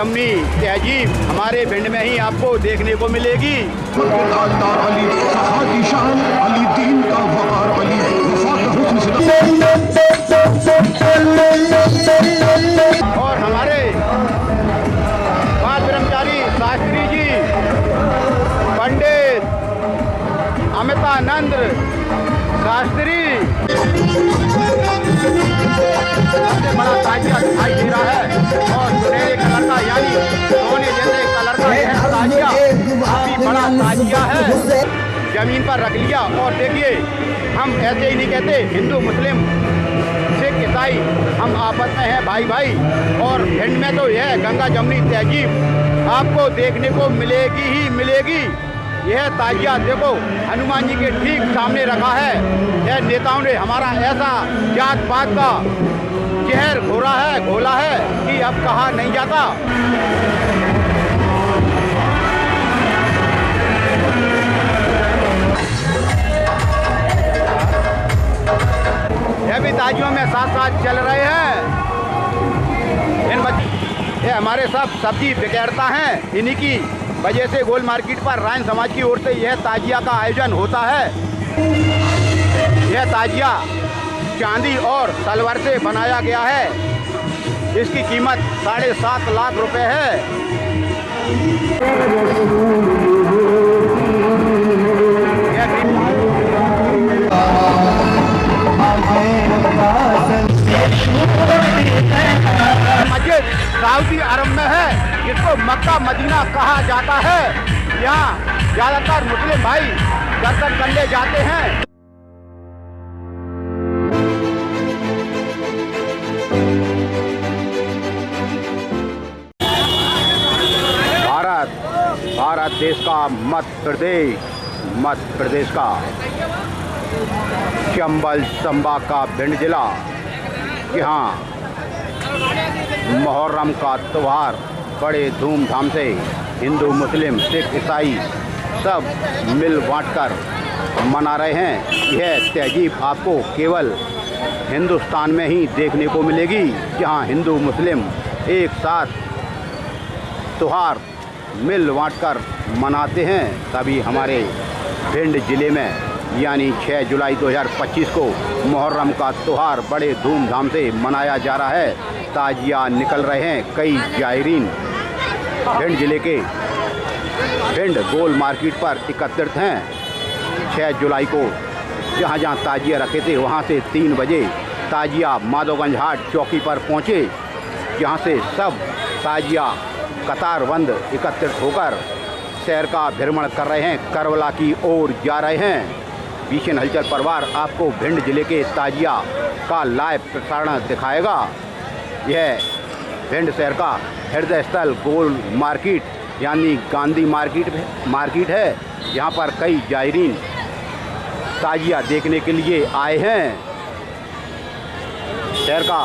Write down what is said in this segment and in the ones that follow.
जमनी तहजीब हमारे भिंड में ही आपको देखने को मिलेगी। और हमारे बाल ब्रह्मचारी शास्त्री जी पंडित अमितानंद शास्त्री सबसे बड़ा ताजिया दिखाई दे रहा है और सुनहरे कलर का यानी सोने जैसे कलर का यह ताजिया काफी बड़ा ताजिया है। जमीन पर रख लिया और देखिए हम ऐसे ही नहीं कहते, हिंदू मुस्लिम सिख ईसाई हम आपस में हैं भाई भाई। और भिंड में तो यह गंगा जमनी तहजीब आपको देखने को मिलेगी ही मिलेगी। यह ताजिया देखो हनुमान जी के ठीक सामने रखा है। यह नेताओं ने हमारा ऐसा जात पात का जहर घोला है कि अब कहा नहीं जाता। यह भी ताजियों में साथ साथ चल रहे हैं। ये हमारे सब सब्जी विक्रेता हैं, इन्हीं की वजह से गोल मार्केट पर रायन समाज की ओर से यह ताजिया का आयोजन होता है। यह ताजिया चांदी और सलवर से बनाया गया है। इसकी कीमत 7.5 लाख रुपए है। मस्जिद सऊदी अरब में है, जिसको मक्का मदीना कहा जाता है। यहाँ ज्यादातर मुस्लिम भाई दर्शन करने जाते हैं। भारत देश का मध्य प्रदेश का चंबल संभाग का भिंड जिला, यहाँ मुहर्रम का त्यौहार बड़े धूमधाम से हिंदू मुस्लिम सिख ईसाई सब मिल बांटकर मना रहे हैं। यह तहजीब आपको केवल हिंदुस्तान में ही देखने को मिलेगी, जहाँ हिंदू मुस्लिम एक साथ त्यौहार मिल बांटकर मनाते हैं। तभी हमारे भिंड ज़िले में यानी 6 जुलाई 2025 को मुहर्रम का त्यौहार बड़े धूमधाम से मनाया जा रहा है। ताजिया निकल रहे हैं। कई जायरीन भिंड ज़िले के भिंड गोल मार्केट पर एकत्रित हैं। 6 जुलाई को जहाँ जहाँ ताजिया रखे थे वहाँ से 3 बजे ताजिया माधोगंज हाट चौकी पर पहुँचे, जहाँ से सब ताजिया कतारबंद एकत्रित होकर शहर का भ्रमण कर रहे हैं, करबला की ओर जा रहे हैं। बीशन हलचल परिवार आपको भिंड जिले के ताजिया का लाइव प्रसारण दिखाएगा। यह भिंड शहर का हृदय स्थल गोल मार्केट यानी गांधी मार्केट है। यहाँ पर कई जायरीन ताजिया देखने के लिए आए हैं। शहर का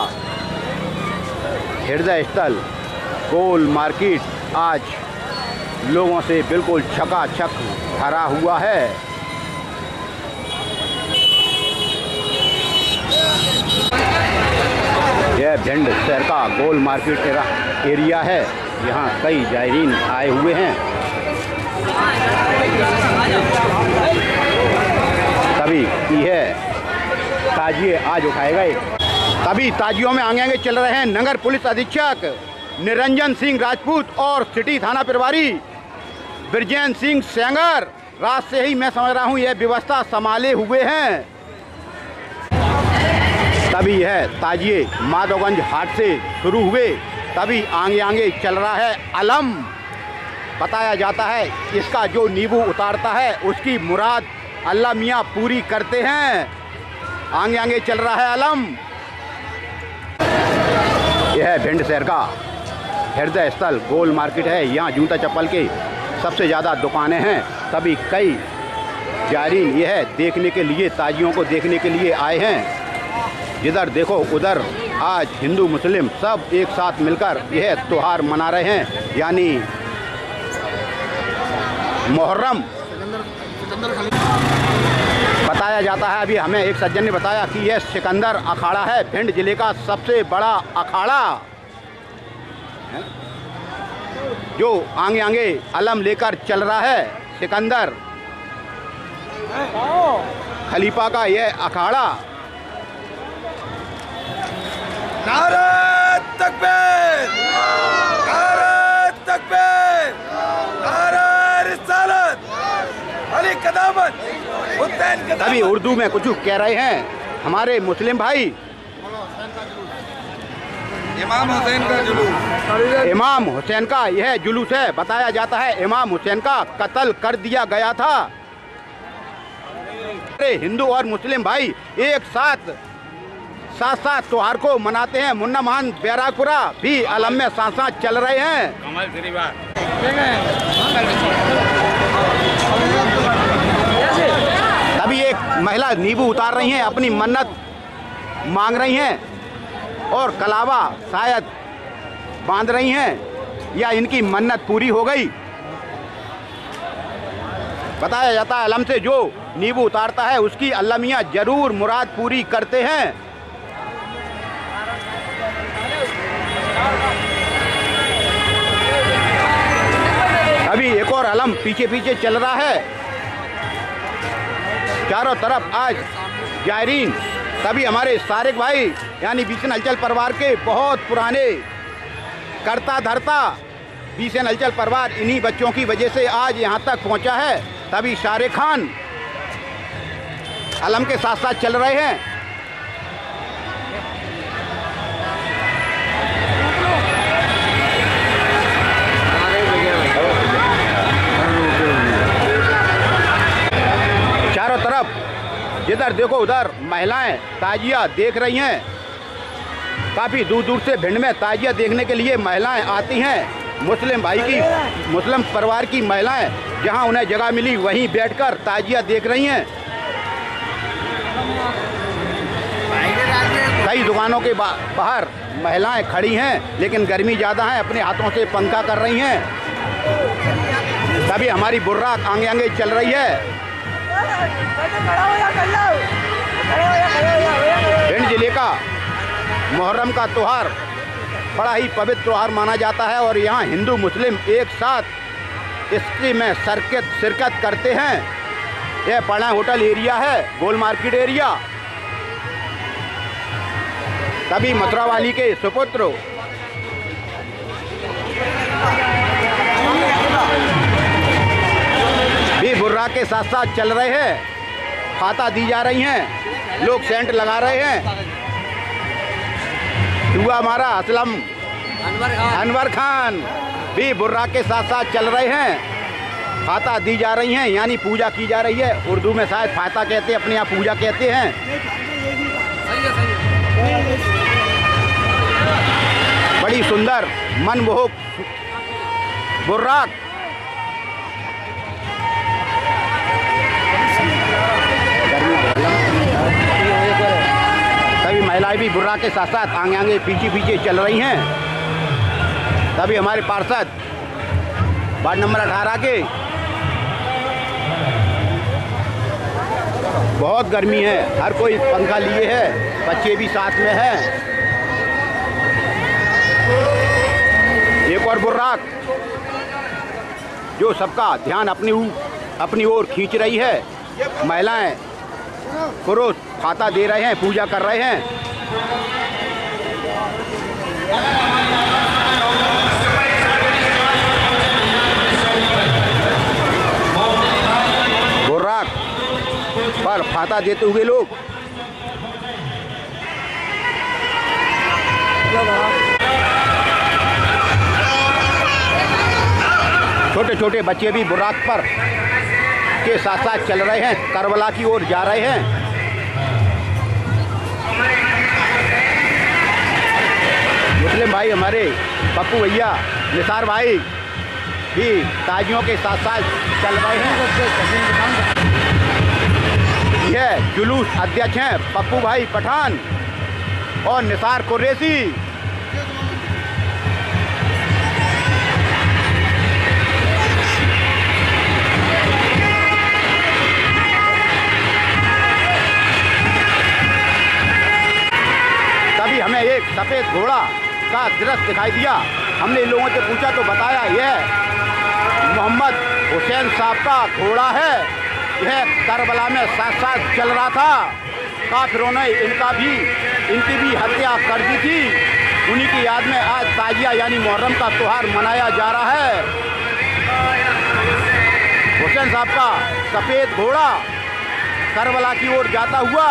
हृदय स्थल गोल मार्केट आज लोगों से बिल्कुल छकाछक भरा हुआ है। यह भिंड शहर का गोल मार्केट एरिया है। यहाँ कई जायरीन आए हुए हैं। तभी यह ताजिए आज उठाएगा। तभी ताजियों में आगे चल रहे हैं नगर पुलिस अधीक्षक निरंजन सिंह राजपूत और सिटी थाना प्रभारी ब्रजेंद्र सिंह सेंगर। रात से ही मैं समझ रहा हूँ यह व्यवस्था संभाले हुए हैं। तभी यह ताजिए माधोगंज हाट से शुरू हुए। तभी आगे चल रहा है अलम। बताया जाता है इसका जो नींबू उतारता है उसकी मुराद अल्लाह मियाँ पूरी करते हैं। आगे चल रहा है अलम। यह भिंड शहर का हृदय स्थल गोल मार्केट है। यहाँ जूता चप्पल के सबसे ज़्यादा दुकानें हैं। तभी कई जायरीन यह देखने के लिए ताजियों को देखने के लिए आए हैं। जिधर देखो उधर आज हिंदू मुस्लिम सब एक साथ मिलकर यह त्यौहार मना रहे हैं, यानी मुहर्रम। बताया जाता है, अभी हमें एक सज्जन ने बताया कि यह सिकंदर अखाड़ा है, भिंड जिले का सबसे बड़ा अखाड़ा है। जो आगे आगे अलम लेकर चल रहा है सिकंदर खलीफा का यह अखाड़ा। नारे तकबीर, नारे तकबीर, नारे रिसालत, अली कदामत, हुसैन कदामत। अभी उर्दू में कुछ कह रहे हैं हमारे मुस्लिम भाई। इमाम हुसैन का जुलूस, इमाम हुसैन का यह जुलूस है। बताया जाता है इमाम हुसैन का कत्ल कर दिया गया था। हिंदू और मुस्लिम भाई एक साथ साथ त्योहार को मनाते हैं। मुन्ना महान बैरागपुरा भी अलम में साथ साथ चल रहे हैं। तभी एक महिला नींबू उतार रही हैं, अपनी मन्नत मांग रही हैं और कलावा शायद बांध रही हैं या इनकी मन्नत पूरी हो गई। बताया जाता है अलम से जो नींबू उतारता है उसकी अल्लाह मियां जरूर मुराद पूरी करते हैं। अभी एक और अलम पीछे पीछे चल रहा है। चारों तरफ आज जायरीन। तभी हमारे सारिक भाई यानी बीसन हलचल परिवार के बहुत पुराने करता धरता बीसन हलचल परिवार इन्हीं बच्चों की वजह से आज यहाँ तक पहुँचा है। तभी शाहरुख खान अलम के साथ साथ चल रहे हैं। चारों तरफ जिधर देखो उधर महिलाएं ताजिया देख रही हैं। काफ़ी दूर दूर से भिंड में ताजिया देखने के लिए महिलाएं आती हैं। मुस्लिम भाई की मुस्लिम परिवार की महिलाएं जहां उन्हें जगह मिली वहीं बैठकर ताजिया देख रही हैं। कई दुकानों के बाहर महिलाएं खड़ी हैं लेकिन गर्मी ज़्यादा है, अपने हाथों से पंखा कर रही हैं। तभी हमारी बुर्राक आगे आगे चल रही है। भिंड जिले का मुहर्रम का त्यौहार बड़ा ही पवित्र त्यौहार माना जाता है और यहाँ हिंदू मुस्लिम एक साथ इसकी में शिरकत करते हैं। यह पढ़ा होटल एरिया है, गोल मार्केट एरिया। तभी मथुरा वाली के सुपुत्र भी बुर्रा के साथ साथ चल रहे हैं। खाता दी जा रही हैं, लोग सेंट लगा रहे हैं। दुआ हमारा असलम अनवर खान भी बुर्रा के साथ साथ चल रहे हैं। खाता दी जा रही हैं यानी पूजा की जा रही है। उर्दू में शायद फाता कहते हैं, अपने यहाँ पूजा कहते हैं। बड़ी सुंदर मनमोहक बुर्राक। तभी महिलाएं भी बुर्रा के साथ साथ आगे आगे पीछे पीछे चल रही हैं। तभी हमारे पार्षद वार्ड नंबर 18 के बहुत गर्मी है, हर कोई पंखा लिए है, बच्चे भी साथ में हैं। एक और बुर्राक जो सबका ध्यान अपनी ओर खींच रही है। महिलाएं पुरुष खाता दे रहे हैं, पूजा कर रहे हैं। बुर्राक पर खाता देते हुए लोग छोटे छोटे बच्चे भी बुर्राक पर के साथ साथ चल रहे हैं, करबला की ओर जा रहे हैं। मुस्लिम भाई हमारे पप्पू भैया निसार भाई भी ताजियों के साथ साथ चल रहे हैं। यह जुलूस अध्यक्ष हैं पप्पू भाई पठान और निसार कुरैशी। तभी हमें एक सफ़ेद घोड़ा का दृश्य दिखाई दिया। हमने इन लोगों से पूछा तो बताया यह मोहम्मद हुसैन साहब का घोड़ा है। यह करबला में साथ साथ चल रहा था। काफिरों ने इनकी भी हत्या कर दी थी। उन्हीं की याद में आज ताजिया यानी मुहर्रम का त्यौहार मनाया जा रहा है। हुसैन साहब का सफ़ेद घोड़ा करबला की ओर जाता हुआ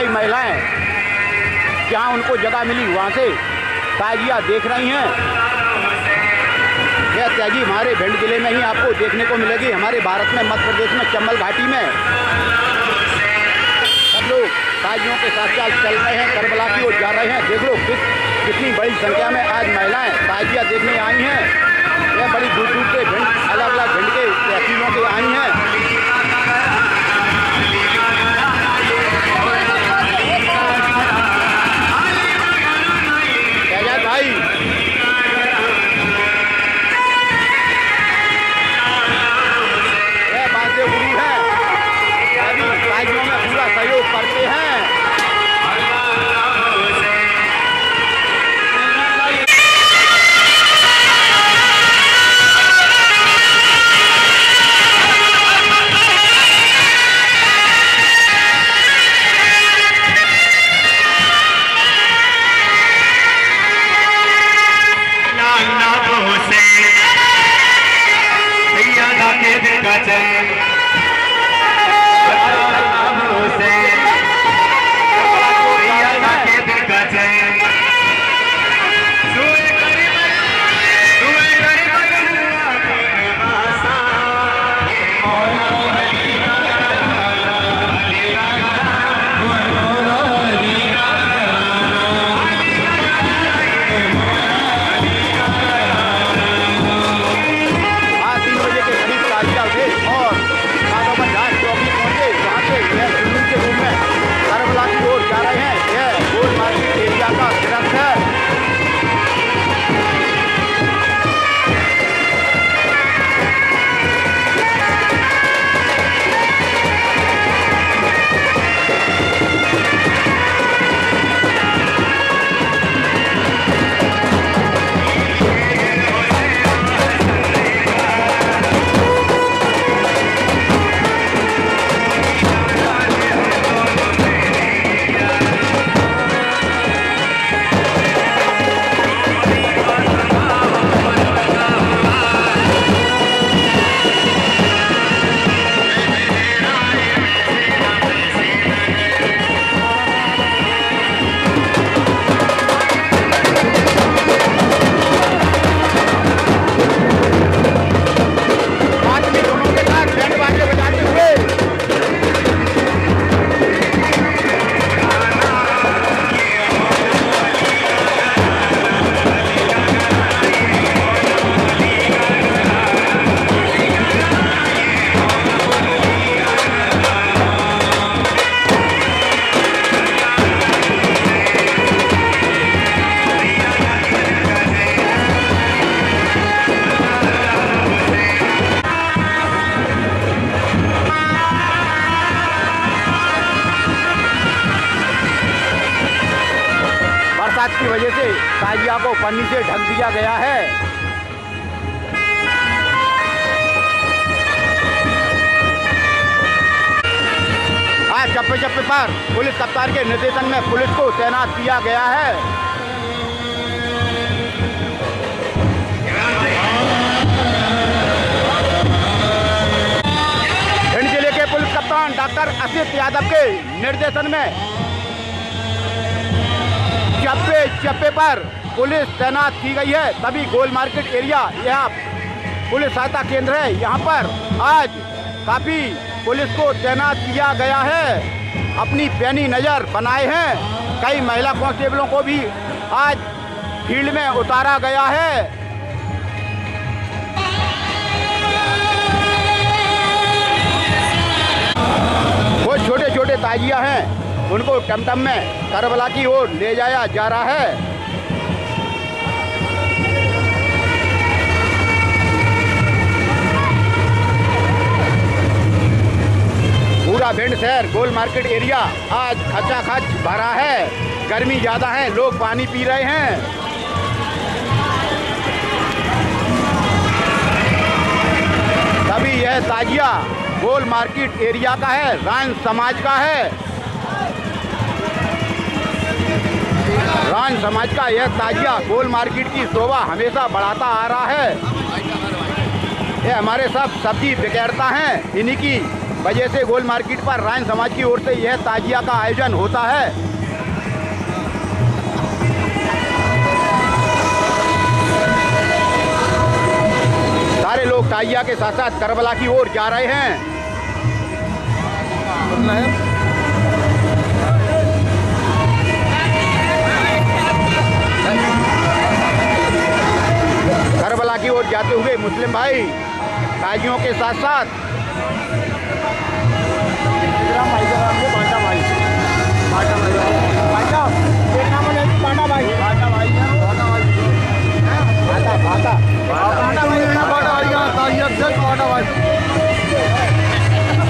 महिलाएं जहां उनको जगह मिली वहां से ताजिया देख रही हैं। यह ताजी हमारे भिंड जिले में ही आपको देखने को मिलेगी। हमारे भारत में मध्य प्रदेश में चंबल घाटी में सब लोग ताजियों के साथ चल रहे हैं, करबला की ओर जा रहे हैं। देख लो कितनी बड़ी संख्या में आज महिलाएं ताजिया देखने आई हैं। यह बड़ी दूर दूर से भिंड अलग अलग भिंड के तहसीलों के आई हैं। करते हैं। की वजह से ताजिया को पन्नी से ढक दिया गया है। आज चप्पे चप्पे पर पुलिस कप्तान के निर्देशन में पुलिस को तैनात किया गया है। भिंड जिले के पुलिस कप्तान डॉक्टर असित यादव के निर्देशन में चप्पे चप्पे पर पुलिस तैनात की गई है। तभी गोल मार्केट एरिया यह पुलिस सहायता केंद्र है, यहाँ पर आज काफ़ी पुलिस को तैनात किया गया है। अपनी पैनी नज़र बनाए हैं। कई महिला कांस्टेबलों को भी आज फील्ड में उतारा गया है। वो छोटे छोटे ताजिया हैं, उनको टमटम में करबला की ओर ले जाया जा रहा है। पूरा भिंड शहर गोल मार्केट एरिया आज खचाखच भरा है। गर्मी ज़्यादा है, लोग पानी पी रहे हैं। तभी यह ताजिया गोल मार्केट एरिया का है, रान समाज का है। रान समाज का यह ताजिया गोल मार्केट की शोभा हमेशा बढ़ाता आ रहा है। ये हमारे सब सब्जी विक्रेता हैं, इन्हीं की वजह से गोल मार्केट पर रान समाज की ओर से यह ताजिया का आयोजन होता है। सारे लोग ताजिया के साथ साथ करबला की ओर जा रहे हैं। करबला की ओर जाते हुए मुस्लिम भाई ताजियों के साथ साथ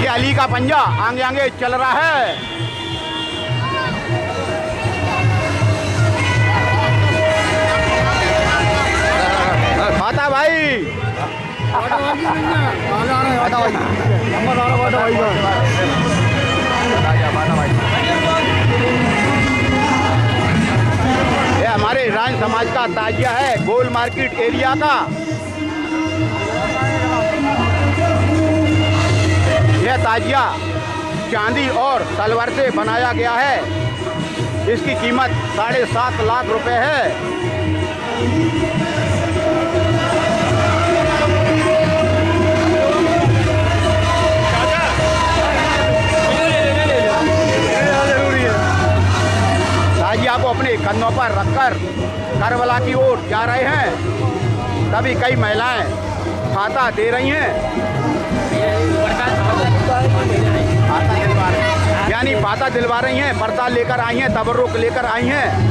ये अली का पंजा आगे आगे चल रहा है। खाता भाई ये हमारे रान समाज का ताजिया है गोल मार्केट एरिया का। यह ताजिया चांदी और तलवार से बनाया गया है। इसकी कीमत 7.5 लाख रुपए है। ताजिया को अपने कंधों पर रखकर करबला की ओर जा रहे हैं। तभी कई महिलाएं फाता दे रही हैं, यानी फाता दिलवा रही हैं, पर्दा लेकर आई हैं, तबर्रुक लेकर आई हैं।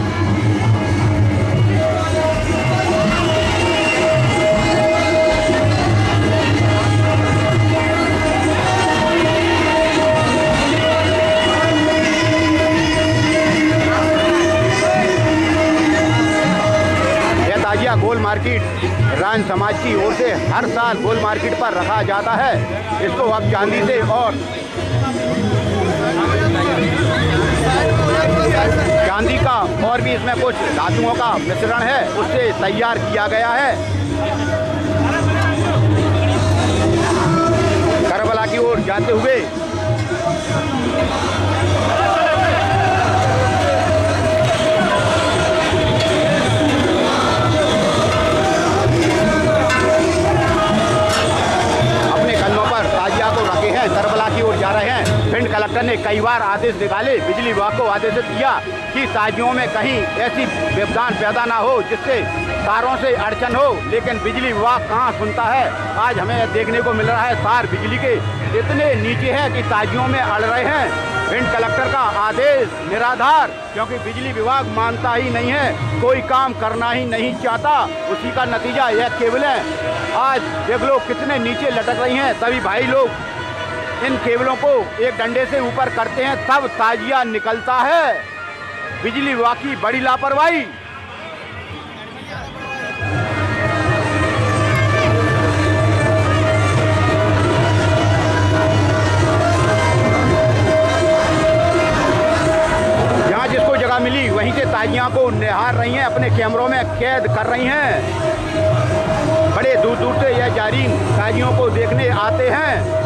गोल मार्केट रान समाज की ओर से हर साल गोल मार्केट पर रखा जाता है। इसको अब चांदी से और चांदी का और भी इसमें कुछ धातुओं का मिश्रण है, उससे तैयार किया गया है। करबला की ओर जाते हुए करबला की ओर जा रहे हैं। भिंड कलेक्टर ने कई बार आदेश निकाले, बिजली विभाग को आदेशित किया कि ताजियों में कहीं ऐसी व्यवधान पैदा ना हो जिससे तारों से अड़चन हो, लेकिन बिजली विभाग कहाँ सुनता है। आज हमें देखने को मिल रहा है तार बिजली के इतने नीचे है कि ताजियों में अड़ रहे हैं। भिंड कलेक्टर का आदेश निराधार, क्योंकि बिजली विभाग मानता ही नहीं है, कोई काम करना ही नहीं चाहता। उसी का नतीजा यह केबलें आज देख लो कितने नीचे लटक रही हैं। तभी भाई लोग इन केबलों को एक डंडे से ऊपर करते हैं, तब ताजिया निकलता है। बिजली विभाग की बड़ी लापरवाही। जहाँ जिसको जगह मिली वहीं से ताजिया को निहार रही हैं, अपने कैमरों में कैद कर रही हैं। बड़े दूर दूर से यह जारीन ताजियों को देखने आते हैं।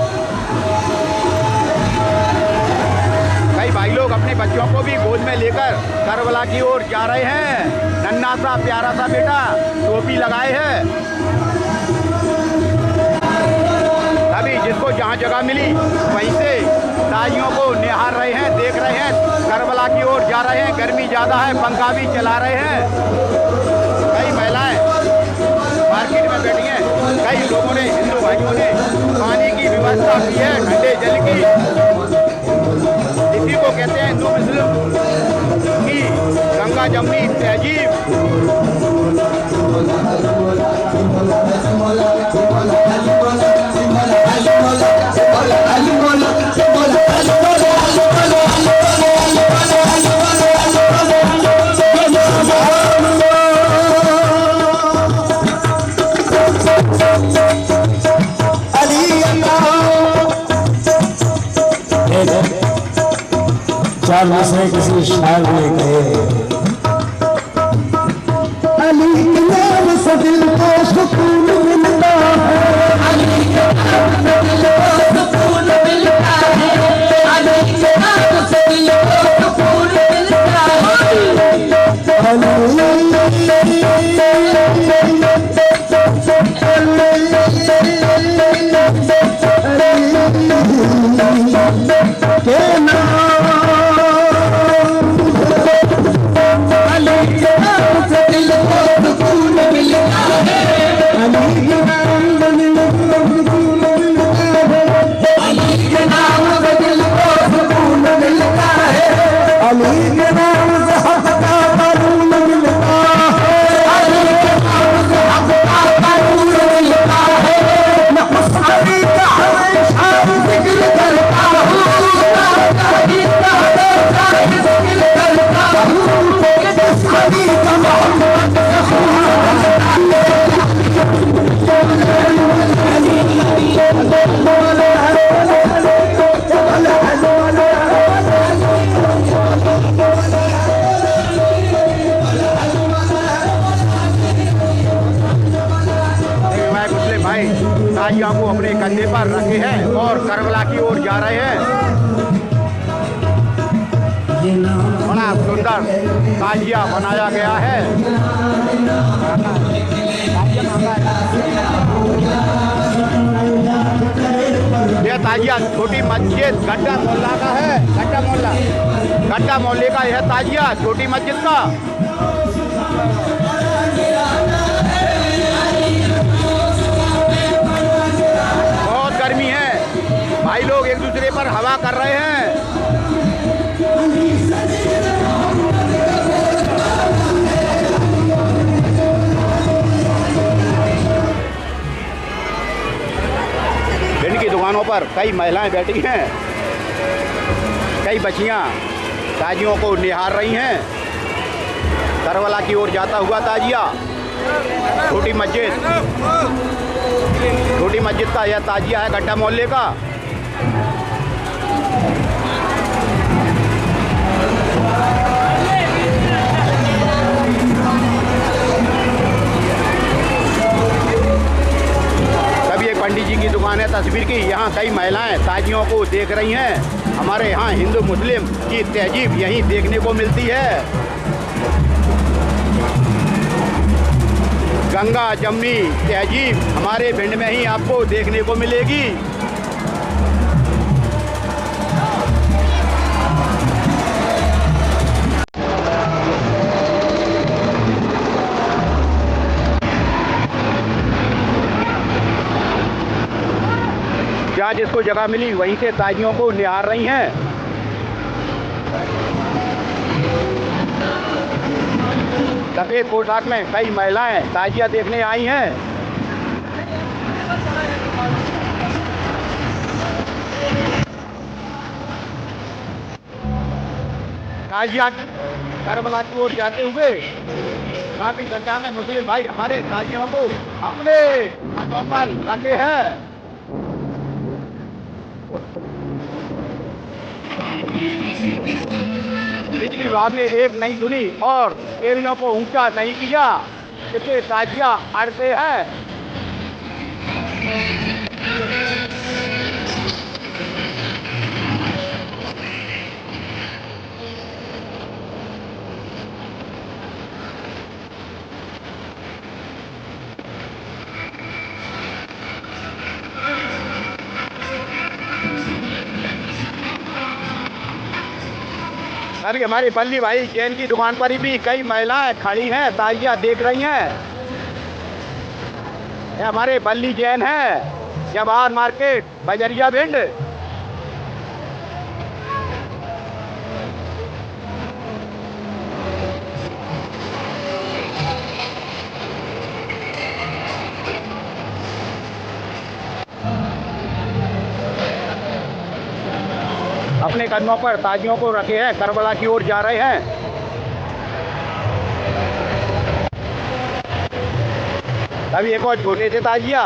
कई भाई लोग अपने बच्चों को भी गोद में लेकर करबला की ओर जा रहे हैं। नन्हा सा प्यारा सा बेटा टोपी लगाए है। अभी जिसको जहाँ जगह मिली वहीं से ताजियों को निहार रहे हैं, देख रहे हैं, करबला की ओर जा रहे हैं। गर्मी ज़्यादा है, पंखा भी चला रहे हैं। कई महिलाएं मार्केट में बैठी हैं। कई लोगों ने, हिंदू भाइयों ने पानी की व्यवस्था की है, ठंडे जल की। इसी को कहते हैं हिंदू मुस्लिम की गंगा जमुनी तहजीब। चार मिसरे किसी शायर ने कहे, अली के नाम से दिल को सुकून मिलता है, अली के नाम से दिल को सुकून मिलता है, अली के नाम से दिल को सुकून मिलता है, के नाम अली के नाम से दिल को सुकून मिलता है, अली के नाम से दिल को सुकून मिलता है, अली के नाम से दिल को सुकून मिलता है, अली के नाम से हक का कानून मिलता है, अली के नाम से हक का कानून मिलता है। मैं उस अली का हमेशा जिक्र करता हूँ, मुस्लिम भाई ताजिया को अपने कंधे पर रखे हैं और करबला की ओर जा रहे हैं। बड़ा सुंदर ताजिया बनाया गया है। यह ताजिया छोटी मस्जिद गड्ढा मोहल्ला का है। गड्ढा मोहल्ले का यह ताजिया छोटी मस्जिद का। बहुत गर्मी है, भाई लोग एक दूसरे पर हवा कर रहे हैं। भिंड की दुकानों पर कई महिलाएं बैठी हैं, कई बच्चियां ताजियों को निहार रही हैं। करबला की ओर जाता हुआ ताजिया छोटी मस्जिद का यह ताजिया है गड्ढा मोहल्ले का। तभी एक पंडित जी की दुकान है तस्वीर की। यहाँ कई महिलाएं ताजियों को देख रही हैं। हमारे यहाँ हिंदू मुस्लिम की तहजीब यहीं देखने को मिलती है। गंगा जमनी तहजीब हमारे भिंड में ही आपको देखने को मिलेगी। जहाँ जिसको जगह मिली वहीं से ताजियों को निहार रही हैं। सफेद पोशाक में कई महिलाएं ताजिया देखने आई हैं। ताजिया करबला की ओर जाते हुए काफी संख्या में मुस्लिम भाई हमारे ताजियों को अपने हाथों पर रखे हैं। बिजली विभाग ने एक नहीं सुनी और एरिया को ऊंचा नहीं किया, इससे ताजिया अड़ते हैं। अरे हमारी पल्ली भाई चैन की दुकान पर भी कई महिलाएं खड़ी हैं, ताजिया देख रही हैं। ये हमारे पल्ली जैन है, जवाहर मार्केट बजरिया भिंड। अपने कदमों पर ताजियों को रखे हैं, करबला की ओर जा रहे हैं। अभी एक और छोटे से ताजिया,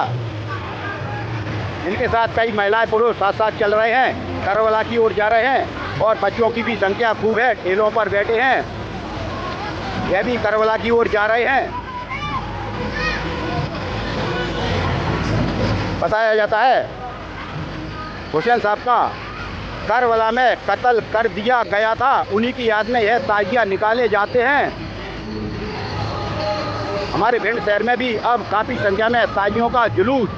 इनके साथ कई महिलाएं पुरुष साथ साथ चल रहे हैं, करबला की ओर जा रहे हैं। और बच्चों की भी संख्या खूब है, ठेलों पर बैठे हैं। यह भी करबला की ओर जा रहे हैं। बताया जाता है हुसैन साहब का करबला में कत्ल कर दिया गया था, उन्हीं की याद में यह ताजिया निकाले जाते हैं। हमारे भिंड शहर में भी अब काफ़ी संख्या में ताजियों का जुलूस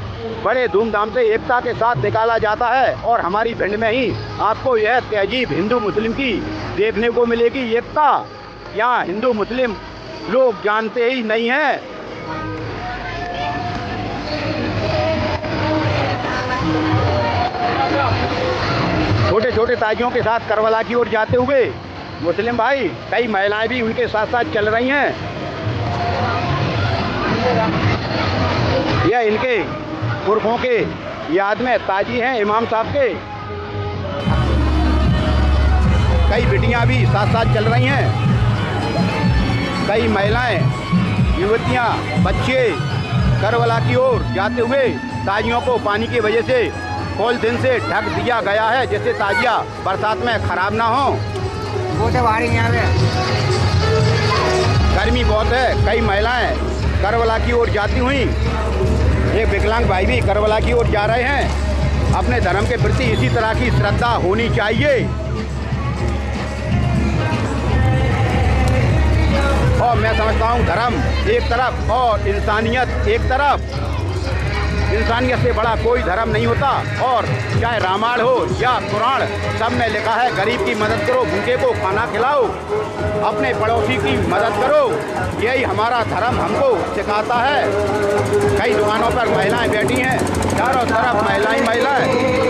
बड़े धूमधाम से एकता के साथ निकाला जाता है। और हमारी भिंड में ही आपको यह तहजीब हिंदू मुस्लिम की देखने को मिलेगी। एकता यहाँ हिंदू मुस्लिम लोग जानते ही नहीं हैं। छोटे छोटे ताजियों के साथ करबला की ओर जाते हुए मुस्लिम भाई, कई महिलाएं भी उनके साथ साथ चल रही हैं। यह इनके पुरखों के याद में ताजी हैं इमाम साहब के। कई बिटियां भी साथ साथ चल रही हैं। कई महिलाएं, युवतियां, बच्चे करबला की ओर जाते हुए ताजियों को पानी की वजह से पॉलिथीन से ढक दिया गया है, जिससे ताजिया बरसात में खराब ना हो। गर्मी बहुत है। कई महिलाएं करबला की ओर जाती हुई, एक विकलांग भाई भी करबला की ओर जा रहे हैं। अपने धर्म के प्रति इसी तरह की श्रद्धा होनी चाहिए। और मैं समझता हूँ धर्म एक तरफ और इंसानियत एक तरफ। इंसानियत से बड़ा कोई धर्म नहीं होता। और चाहे रामायण हो या पुराण, सब में लिखा है गरीब की मदद करो, भूखे को खाना खिलाओ, अपने पड़ोसी की मदद करो। यही हमारा धर्म हमको सिखाता है। कई दुकानों पर महिलाएं बैठी हैं, चारों तरफ महिलाएं महिलाएं।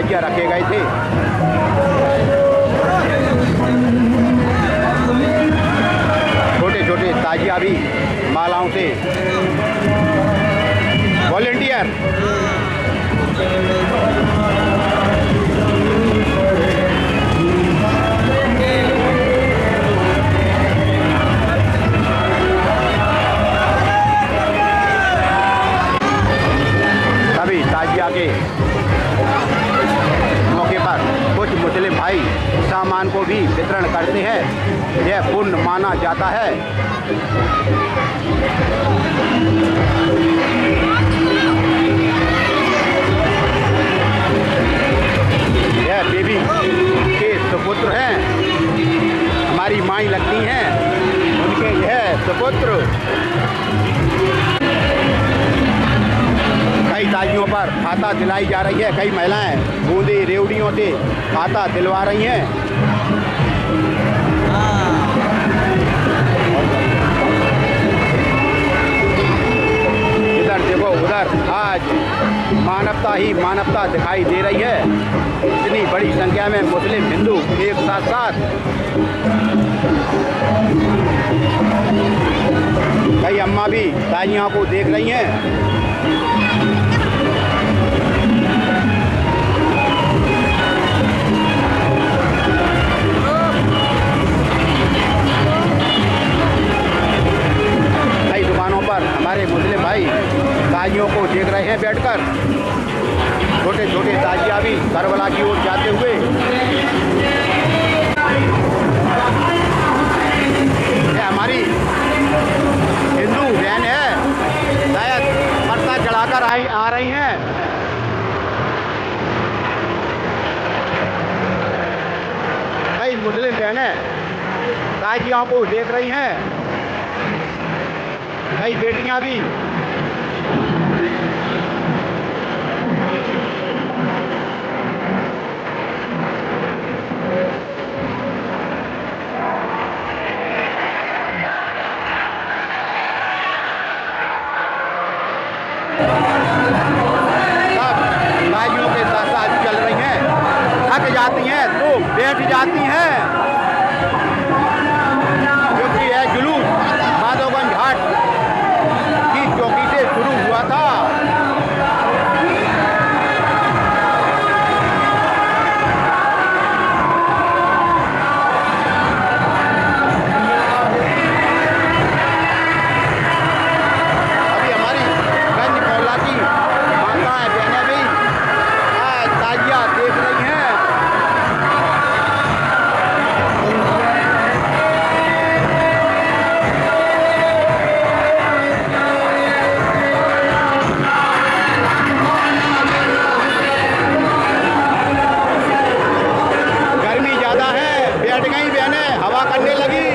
ताजिया रखे गए थे। छोटे छोटे ताजिया भी मालाओं से वॉलेंटियर सभी ताजिया के मौके पर कुछ मुस्लिम भाई सामान को भी वितरण करते हैं। यह पुण्य माना जाता है। यह बीबी के सुपुत्र हैं, हमारी माई लगती हैं, उनके यह सुपुत्र। कई ताजियों पर खाता दिलाई जा रही है। कई महिलाएं बूंदी रेवड़ियों से खाता दिलवा रही हैं। इधर देखो उधर आज मानवता ही मानवता दिखाई दे रही है। इतनी बड़ी संख्या में मुस्लिम हिंदू एक साथ साथ। कई अम्मा भी ताजियों को देख रही हैं। कई दुकानों पर हमारे मुस्लिम भाई ताजियों को देख रहे हैं बैठकर। छोटे छोटे ताजिया भी करबला की ओर जाते हुए। ये हमारी हिंदू बहन है, शायद पर्दा चढ़ाकर आ रही हैं। कई मुस्लिम बहनें ताजियों को देख रही हैं। कई बेटियां भी ताजियों के साथ साथ चल रही हैं। थक जाती हैं तो बैठ जाती हैं, क्योंकि यह जुलूस माधवगंज घाट की चौकी से शुरू हुआ था। अभी हमारी गंज मौला की माताएं बहनें भी ताजिया देख रही हैं। गर्मी ज्यादा है, बैठ गई बहनें, हवा करने लगी।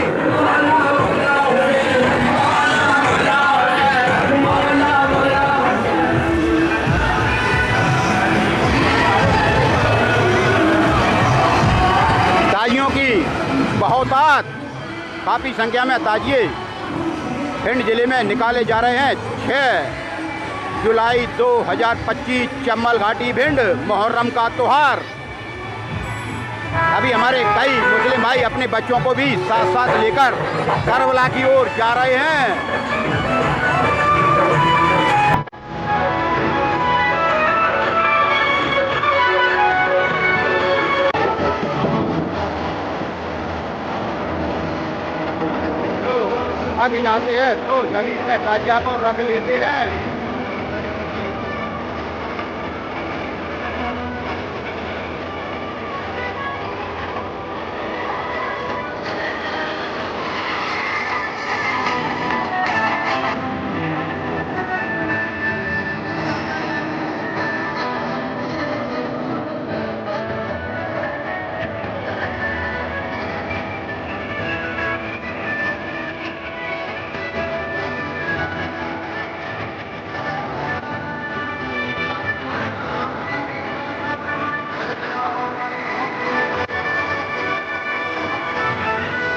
ताजियों की बहुतात काफ़ी संख्या में ताजिए भिंड जिले में निकाले जा रहे हैं। 6 जुलाई 2025 चम्बल घाटी भिंड मुहर्रम का त्योहार। अभी हमारे कई मुस्लिम भाई अपने बच्चों को भी साथ साथ लेकर करबला की ओर जा रहे हैं। अभी जाते हैं तो जमीन में ताजिया को रख लेते हैं।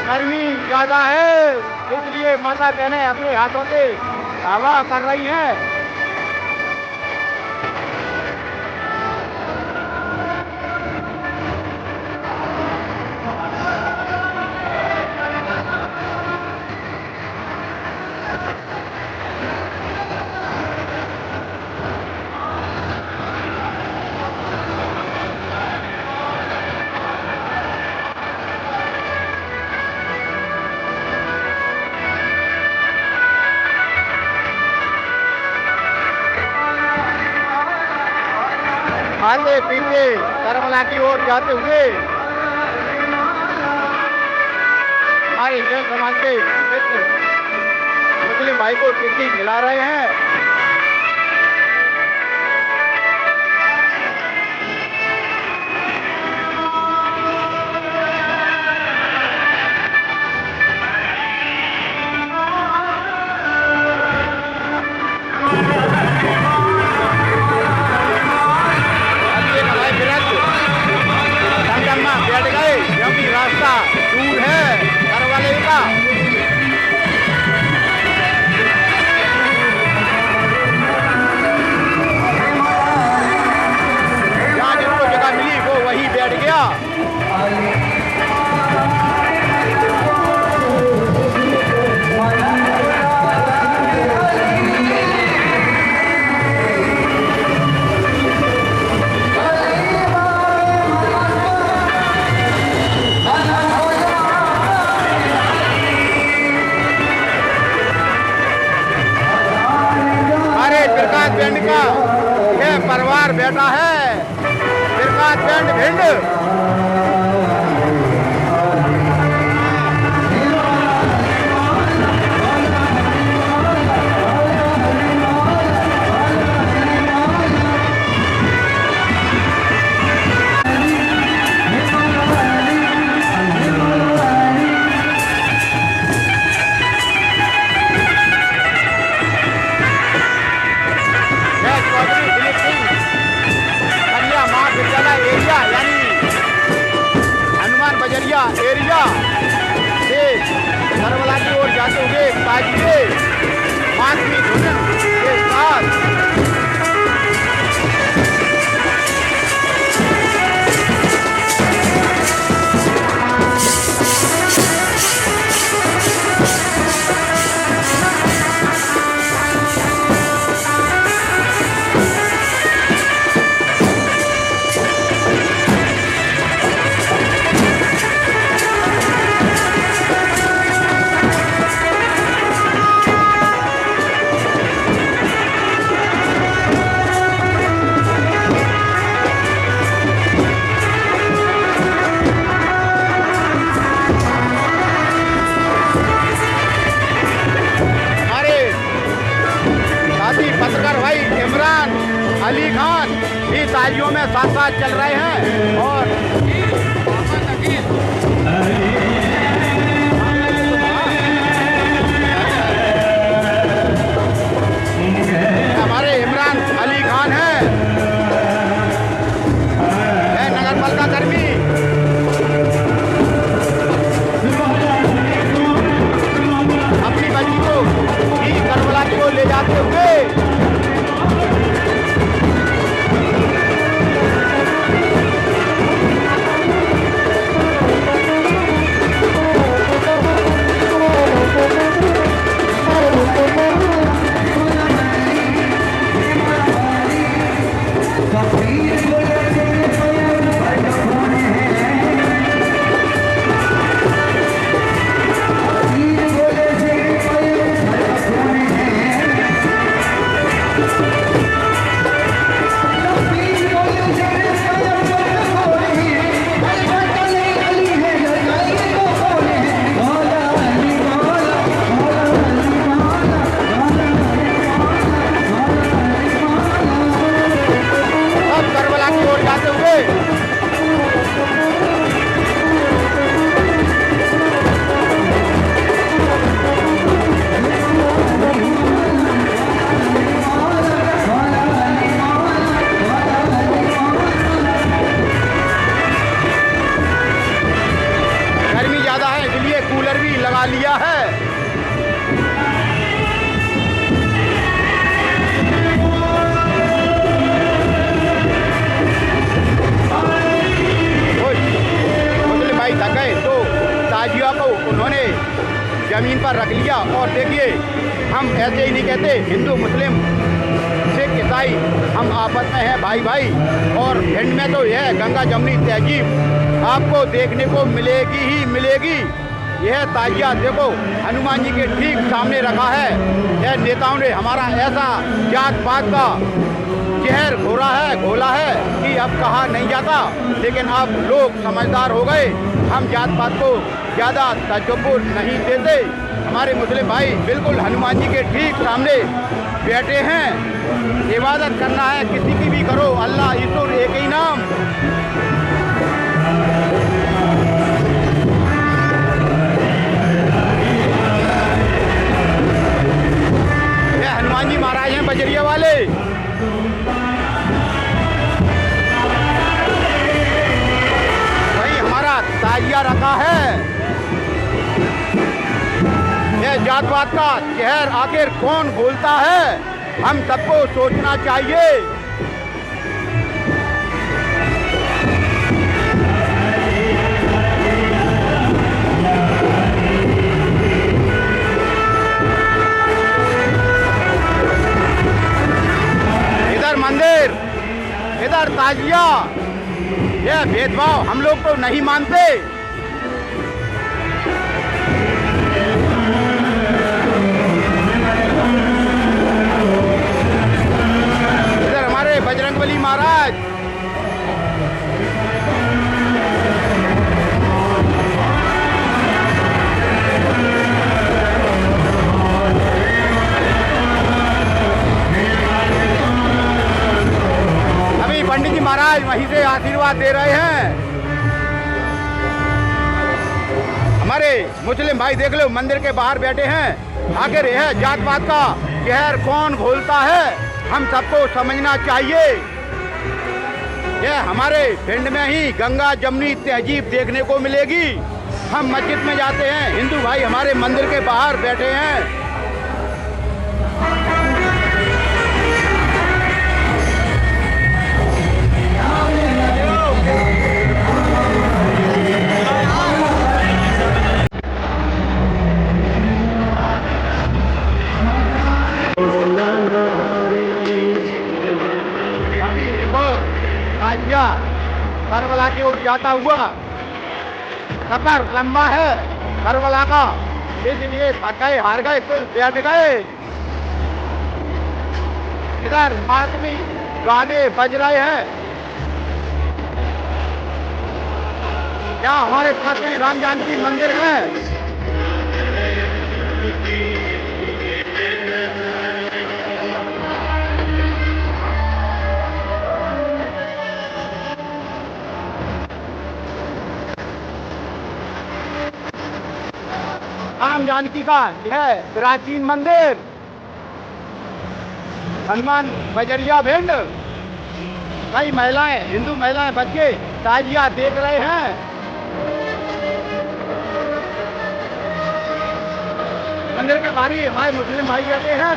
गर्मी ज्यादा है, इसलिए माता बहनें अपने हाथों से हवा कर रही हैं। खाते पीते करबला की ओर जाते हुए हमारे हिंदू समाज के मित्र मुस्लिम भाई को टिक्की खिला रहे हैं। बैठ गए क्योंकि रास्ता दूर है घर वाले का। जहाँ जिसको जगह मिली वो वहीं बैठ गया। बैंड का यह परिवार बैठा है, बिरकात बैंड भिंड। एरिया से करबला की ओर जाते हुए ताजिए मात की धुन के साथ पत्रकार भाई इमरान अली खान भी तालियों में साथ साथ चल रहे हैं। और हमारे इमरान अली खान है नगर पालिका कर्मी। अपनी बच्ची को भी करबला को ले जाते हुए लिया है। मुस्लिम भाई थक गए तो ताजिया को उन्होंने जमीन पर रख लिया। और देखिए हम ऐसे ही नहीं कहते, हिंदू मुस्लिम सिख ईसाई हम आपस में हैं भाई भाई। और भिंड में तो यह गंगा जमुनी तहजीब आपको देखने को मिलेगी ही मिलेगी। यह ताजिया देखो हनुमान जी के ठीक सामने रखा है। यह नेताओं ने हमारा ऐसा जात पात का जहर घोला है कि अब कहा नहीं जाता, लेकिन अब लोग समझदार हो गए। हम जात पात को ज़्यादा तजब्बुर नहीं देते। हमारे मुस्लिम भाई बिल्कुल हनुमान जी के ठीक सामने बैठे हैं। इबादत करना है किसी की भी करो, अल्लाह ईश्वर एक ही नाम। ये हनुमान जी महाराज हैं बजरिया वाले। वही हमारा ताजिया रखा है। यह जात पात का जहर आखिर कौन घोलता है, हम सबको सोचना चाहिए। इधर मंदिर, इधर ताजिया, यह भेदभाव हम लोग तो नहीं मानते। बजरंगबली महाराज अभी पंडित जी महाराज वहीं से आशीर्वाद दे रहे हैं। हमारे मुस्लिम भाई देख लो मंदिर के बाहर बैठे हैं। आखिर यह जात पात का जहर कौन घोलता है, हम सबको समझना चाहिए। यह हमारे भिंड में ही गंगा जमुनी तहजीब देखने को मिलेगी। हम मस्जिद में जाते हैं, हिंदू भाई हमारे मंदिर के बाहर बैठे हैं। करबला की ओर जाता हुआ सफर लंबा है करबला का, इसलिए थक गए हार गए तो बैठ गए। इधर आदमी गाने बज रहे हैं। यहाँ हमारे पास में राम जानकी मंदिर है। राम जानकी का यह प्राचीन मंदिर हनुमान बजरिया भिंड। कई महिलाएं, हिंदू महिलाएं बच्चे ताजिया देख रहे हैं। मंदिर के बाहर हमारे मुस्लिम भाई रहते हैं।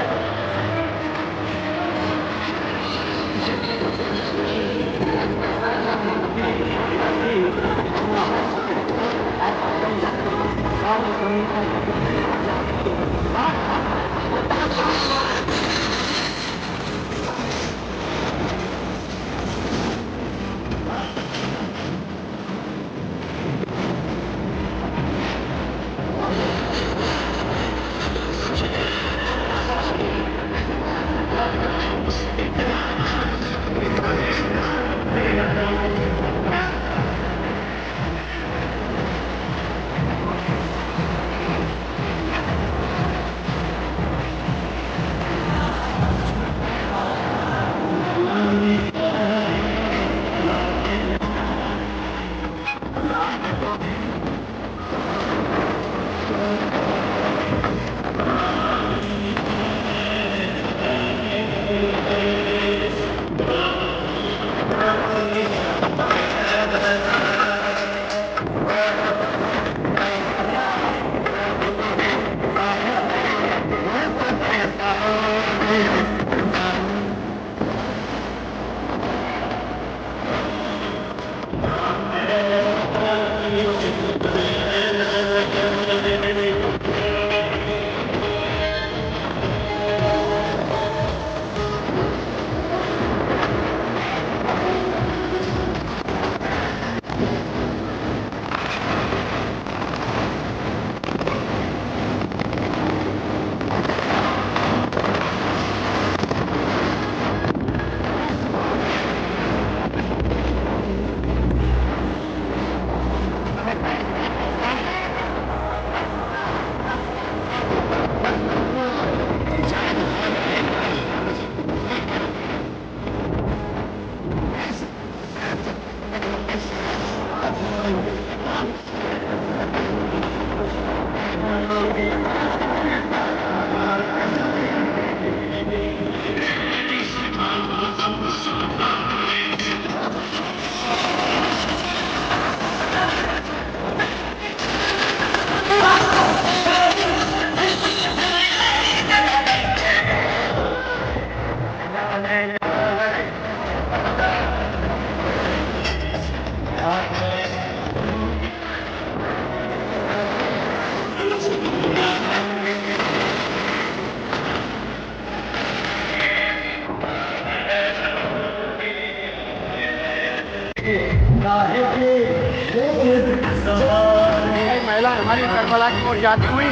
करबला की ओर जाती हुई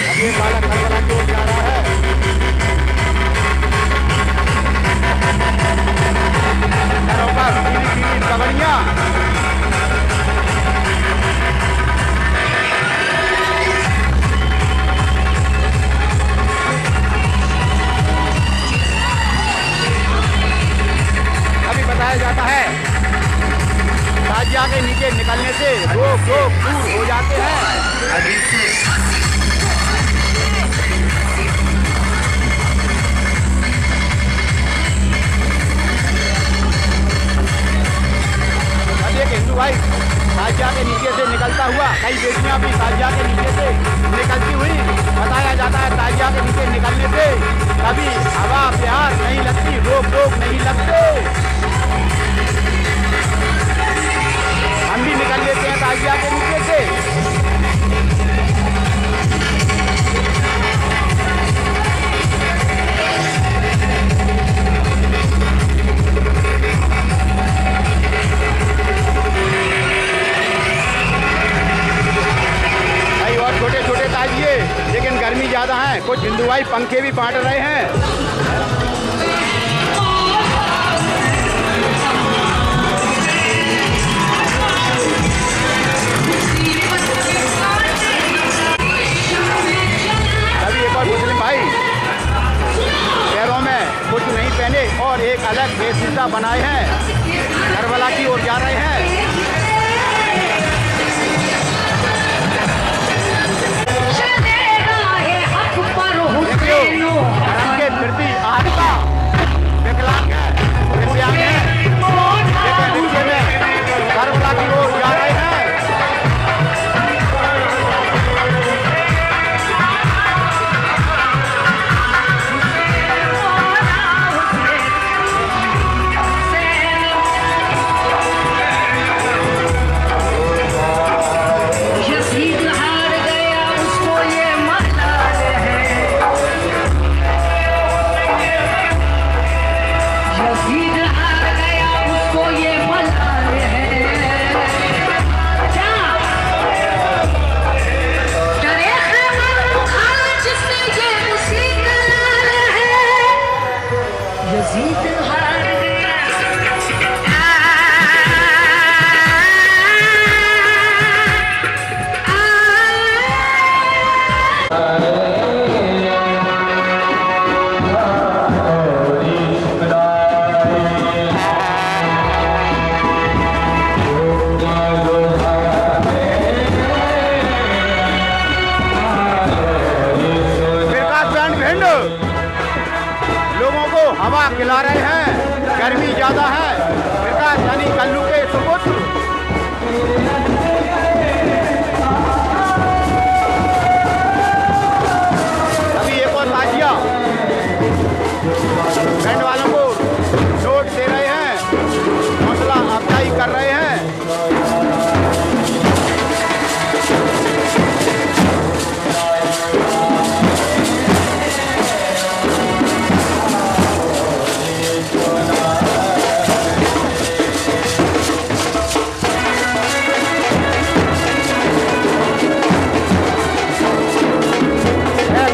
अब ये बालक करबला की ओर जा रहा है। घरों पर पीली पीली पगड़ियाँ, अभी बताया जाता है ताजिया के नीचे निकलने से रोग दूर हो जाते हैं। एक हिंदू भाई ताजिया के नीचे से निकलता हुआ, कई बेटियां भी ताजिया के नीचे से निकलती हुई बताया जाता है। ताजिया के नीचे निकलने से कभी हवा प्यास नहीं लगती, रोग नहीं लगते। हम भी निकल लेते हैं ताजिया के नीचे से। छोटे छोटे ताजिए, लेकिन गर्मी ज़्यादा है। कुछ हिंदू भाई पंखे भी बांट रहे हैं। अभी एक और मुस्लिम भाई पैरों में कुछ नहीं पहने और एक अलग वेशभूषा बनाए हैं, करबला की ओर जा रहे हैं। धर्म के प्रति आस्था विकलांग है, दिव्यांग है, लेकिन रिक्शे में करबला की ओर जा रहे हैं। लोगों को हवा खिला रहे हैं, गर्मी ज्यादा है। विकास यानी कल्लू के सुपुत्र अभी एक और ताजिया बैंड वालों को नोट दे रहे हैं, हौसला अफजाई कर रहे हैं।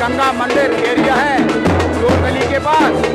गंगा मंदिर एरिया है चोर गली के पास।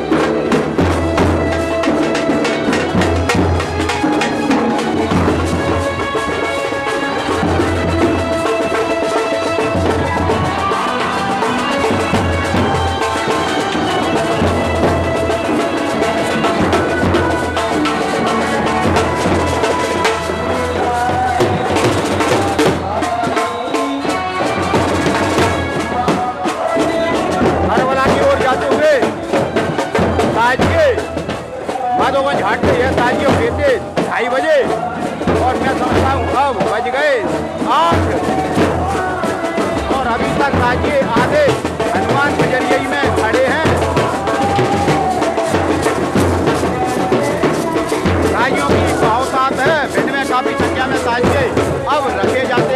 माधोगंज घाट से यह ताजिए देते 2:30 बजे और मैं समझता हूँ अब बज गए 8 और अभी तक ताजिए आधे हनुमान बजरिया में खड़े हैं। ताजियों की बहुत है, भिंड में काफी संख्या में ताजिए अब रखे जाते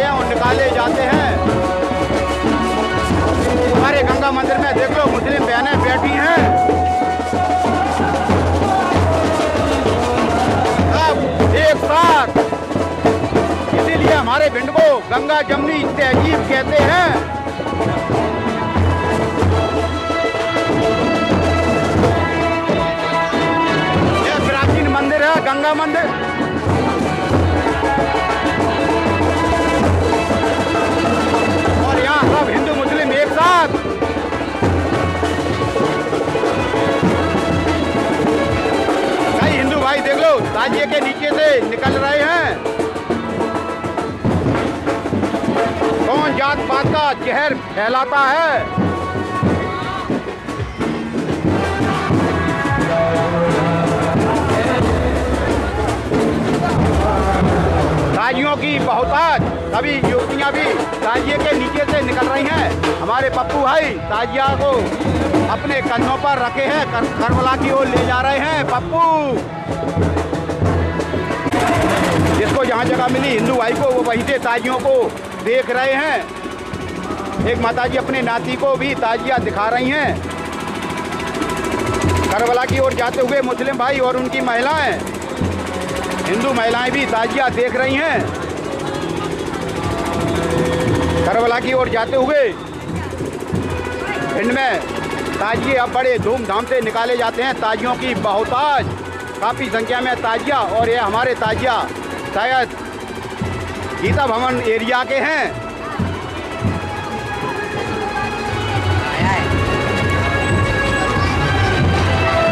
हमारे भिंड को गंगा जमुनी तहजीब कहते हैं। यह प्राचीन मंदिर है, गंगा मंदिर। और यहाँ सब हिंदू मुस्लिम एक साथ भाई देख लो ताजिए के नीचे से निकल रहे हैं। कौन जात पात का जहर फैलाता है। ताजियों की बहुतायत, सभी युवतियां भी ताजिए के नीचे से निकल रही हैं। हमारे पप्पू भाई ताजिया को अपने कंधों पर रखे हैं, करबला की ओर ले जा रहे हैं। पप्पू जिसको जहाँ जगह मिली हिंदू भाई को, वो वहीं से ताजियों को देख रहे हैं। एक माताजी अपने नाती को भी ताजिया दिखा रही हैं। करबला की ओर जाते हुए मुस्लिम भाई और उनकी महिलाएं, हिंदू महिलाएं भी ताजिया देख रही हैं। करबला की ओर जाते हुए भिंड में ताजिए अब बड़े धूमधाम से निकाले जाते हैं। ताजियों की बहुतायत, काफ़ी संख्या में ताजिया। और ये हमारे ताजिया शायद गीता भवन एरिया के हैं।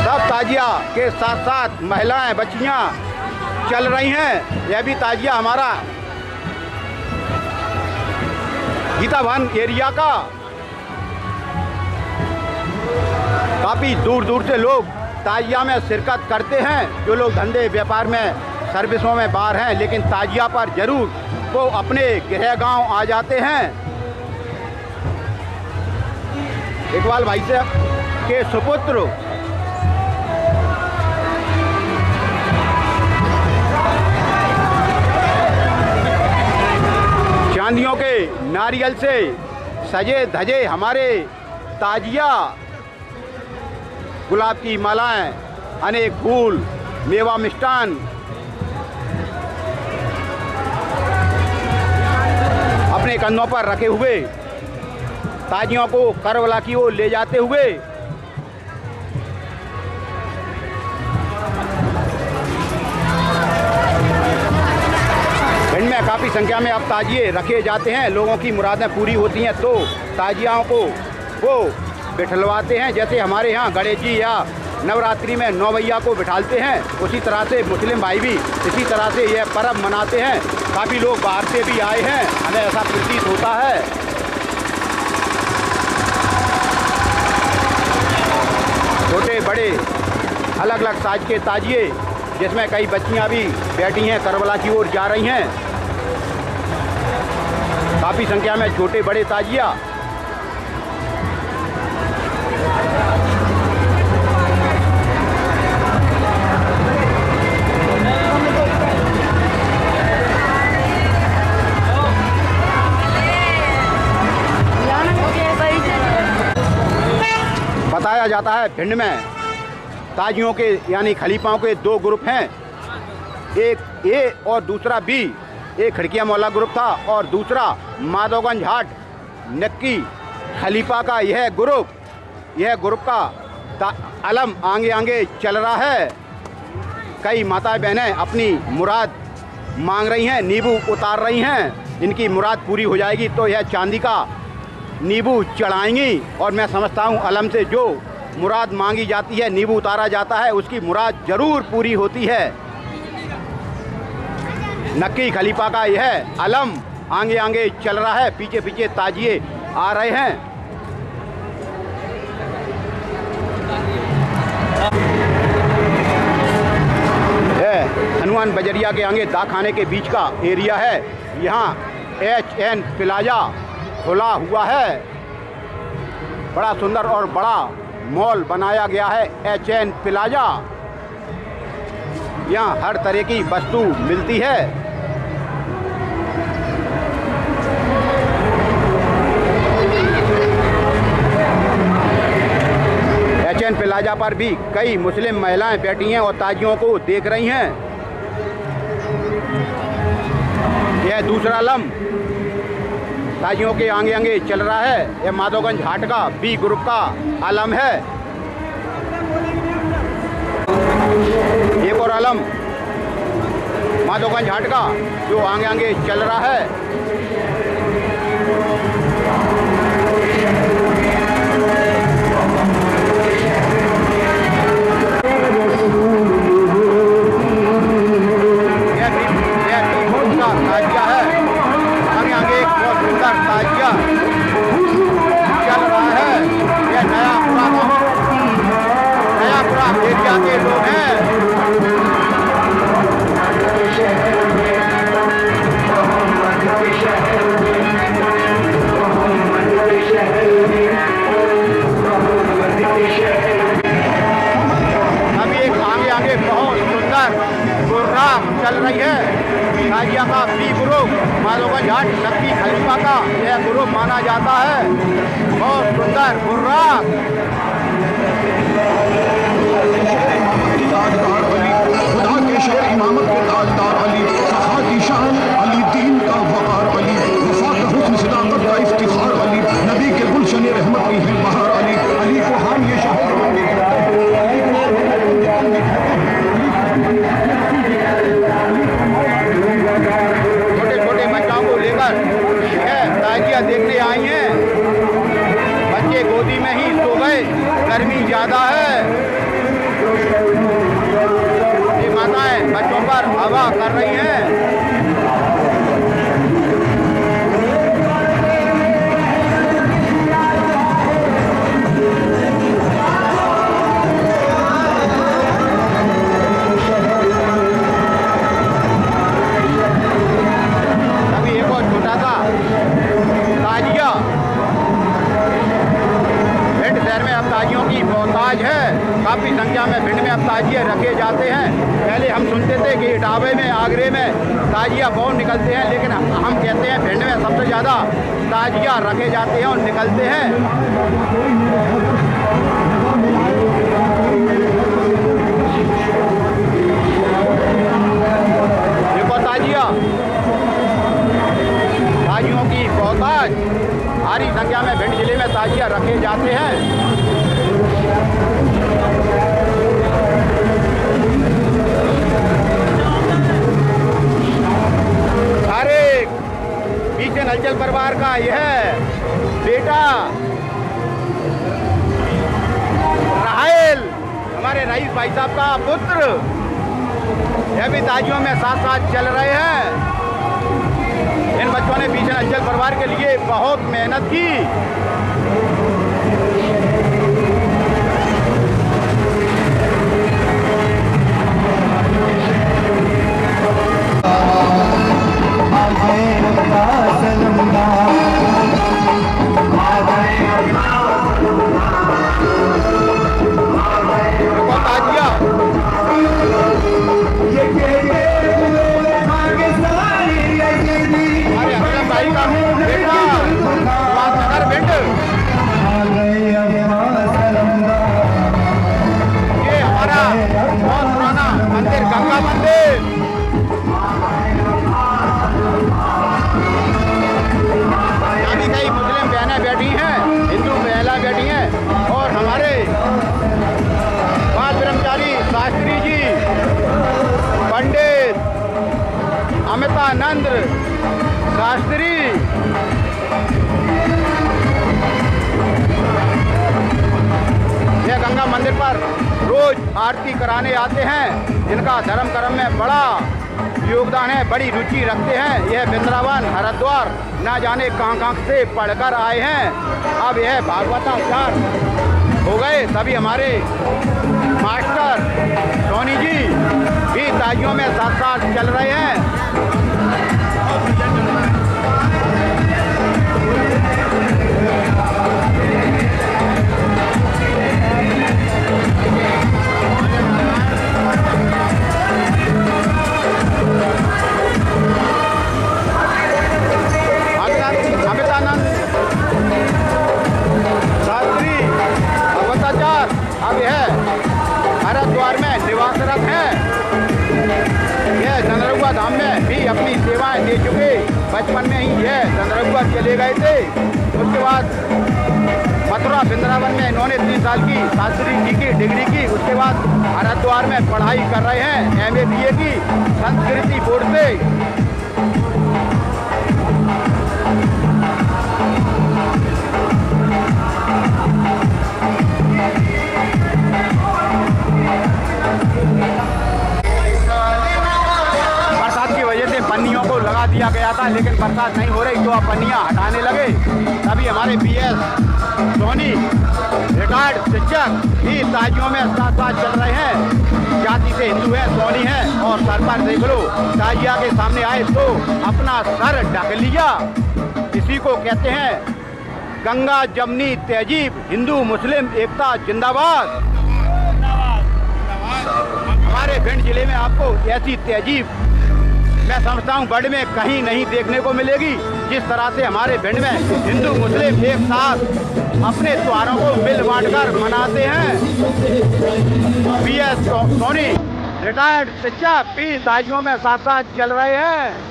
सब ताजिया के साथ साथ महिलाएं, बच्चियां चल रही हैं। यह भी ताजिया हमारा गीता भवन एरिया का। काफ़ी दूर दूर से लोग ताजिया में शिरकत करते हैं। जो लोग धंधे व्यापार में, सर्विसों में बाहर हैं, लेकिन ताजिया पर जरूर वो अपने गृह गांव आ जाते हैं। इकबाल भाई से के सुपुत्र चांदियों के नारियल से सजे धजे हमारे ताजिया, गुलाब की मालाएं, अनेक फूल, मेवा, मिष्ठान अपने कंधों पर रखे हुए ताजियों को करबला की ओर ले जाते हुए भिंड में काफ़ी संख्या में अब ताजिए रखे जाते हैं। लोगों की मुरादें पूरी होती हैं तो ताजियाओं को वो बिठलवाते हैं। जैसे हमारे यहाँ गणेश जी या नवरात्रि में 9 भैया को बिठालते हैं, उसी तरह से मुस्लिम भाई भी इसी तरह से यह पर्व मनाते हैं। काफ़ी लोग बाहर से भी आए हैं, हमें ऐसा प्रतीत होता है। छोटे बड़े अलग अलग साज के ताजिए, जिसमें कई बच्चियां भी बैठी हैं, करबला की ओर जा रही हैं। काफ़ी संख्या में छोटे बड़े ताजिया। बताया जाता है भिंड में ताजियों के यानी खलीफाओं के 2 ग्रुप हैं, एक ए और दूसरा बी। एक खिड़किया मोहल्ला ग्रुप था और दूसरा माधवगंज हाट नक्की खलीफा का यह ग्रुप का अलम आगे आगे चल रहा है। कई माताएं बहनें अपनी मुराद मांग रही हैं, नींबू उतार रही हैं। इनकी मुराद पूरी हो जाएगी तो यह चांदी का नींबू चढ़ाएंगी। और मैं समझता हूँ अलम से जो मुराद मांगी जाती है, नींबू उतारा जाता है, उसकी मुराद ज़रूर पूरी होती है। नक्की खलीफा का यह अलम आगे आगे चल रहा है, पीछे पीछे ताजिए आ रहे हैं। यह हनुमान बजरिया के आगे दाखाने के बीच का एरिया है। यहाँ HN प्लाजा खुला हुआ है। बड़ा सुंदर और बड़ा मॉल बनाया गया है HN प्लाजा। यहाँ हर तरह की वस्तु मिलती है। HN प्लाजा पर भी कई मुस्लिम महिलाएं बैठी हैं और ताजियों को देख रही हैं। यह दूसरा लम ताजियों के आगे आगे चल रहा है। यह माधोगंज हाट का बी ग्रुप का आलम है। एक और आलम माधोगंज हाट का जो आगे आगे चल रहा है। ताजिया है, आगे आगे एक बहुत सुंदर ताजिया चल रहा है। यह नयापुरा एरिया के लोग हैं। अभी एक आगे आगे बहुत सुंदर प्रोग्राम चल रही है। ताजिया का बी ग्रुप माधोगंज हाट नक्की खलीफा का यह ग्रुप माना जाता है। बहुत सुंदर खुर्राक। खुदा के शहर इमामत के ताजदार अली, सखा की शान अली, दीन का वकार अली, वफा का हुस्न सदाकत का इफ्तिखार अली, नबी के गुलशन रहमत की है बहार अली। अली को हम ये शहर छोटे छोटे बच्चों को लेकर यह ताजिया देखने आई हैं। बच्चे गोदी में ही सो गए, गर्मी ज़्यादा है। ये माताएं बच्चों पर हवा कर रही हैं। काफ़ी संख्या में भिंड में अब ताजिए रखे जाते हैं। पहले हम सुनते थे कि इटावे में, आगरे में ताजिया बहुत निकलते हैं, लेकिन हम कहते हैं भिंड में सबसे ज़्यादा ताजिया रखे जाते हैं और निकलते हैं। देखो ताजियों की बहुताज भारी संख्या में भिंड जिले में ताजिया रखे जाते हैं। सारे पीछे नलचल परिवार का यह बेटा राहेल, हमारे रईस भाई साहब का पुत्र, यह भी ताजियों में साथ साथ चल रहे हैं। इन बच्चों ने पीछे नलचल परिवार के लिए बहुत मेहनत की। अमितानंद शास्त्री, यह गंगा मंदिर पर रोज आरती कराने आते हैं। जिनका धर्म कर्म में बड़ा योगदान है, बड़ी रुचि रखते हैं। यह वृंदावन हरिद्वार न जाने कहाँ से पढ़कर आए हैं। अब यह भागवताचार्य हो गए। सभी हमारे मास्टर सोनी जी भी ताजियों में साथ साथ चल रहे हैं। अमितानंद शास्त्री भगवताचार्य अब यह हरिद्वार में निवासरत हैं। यह चंद्रगुआ धाम में भी अपनी बचपन में ही ये चंद्रगुआ चले गए थे। उसके बाद मथुरा वृंदावन में इन्होंने 3 साल की शास्त्री जी की डिग्री की। उसके बाद हरिद्वार में पढ़ाई कर रहे हैं MA BA की संस्कृति बोर्ड से। बरसात की वजह से पन्नियों को लगा दिया गया था, लेकिन बरसात नहीं हो रही तो अब पन्नियां हटाने लगे। तभी हमारे BS सोनी रिटायर्ड शिक्षक भी ताजियों में साथ साथ चल रहे हैं। जाति से हिंदू है, सोनी है, और सर पर देख लो ताजिया के सामने आए तो अपना सर ढक लिया। इसी को कहते हैं गंगा जमनी तहजीब, हिंदू मुस्लिम एकता जिंदाबाद। हमारे भिंड जिले में आपको ऐसी तहजीब मैं समझता हूँ बड़ में कहीं नहीं देखने को मिलेगी। जिस तरह से हमारे भिंड में हिंदू मुस्लिम एक साथ अपने त्योहारों को मिल बांट कर मनाते हैं। BS सोनी रिटायर्ड शिक्षक भी ताजियों में साथ साथ चल रहे हैं।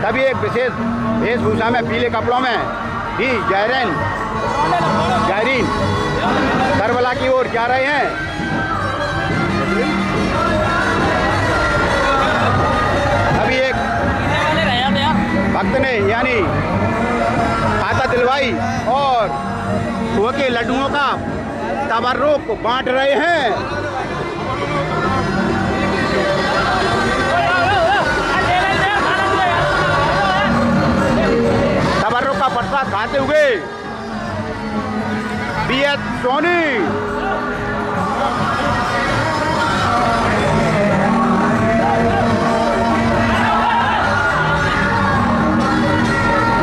तभी एक विशेष वेशभूषा में पीले कपड़ों में ही जायरीन करबला की ओर जा रहे हैं। अभी एक भक्त ने यानी खाता दिलवाई और कुआ के लड्डुओं का तबर्रुक बांट रहे हैं। तबर्रुक का प्रसाद खाते हुए BS सोनी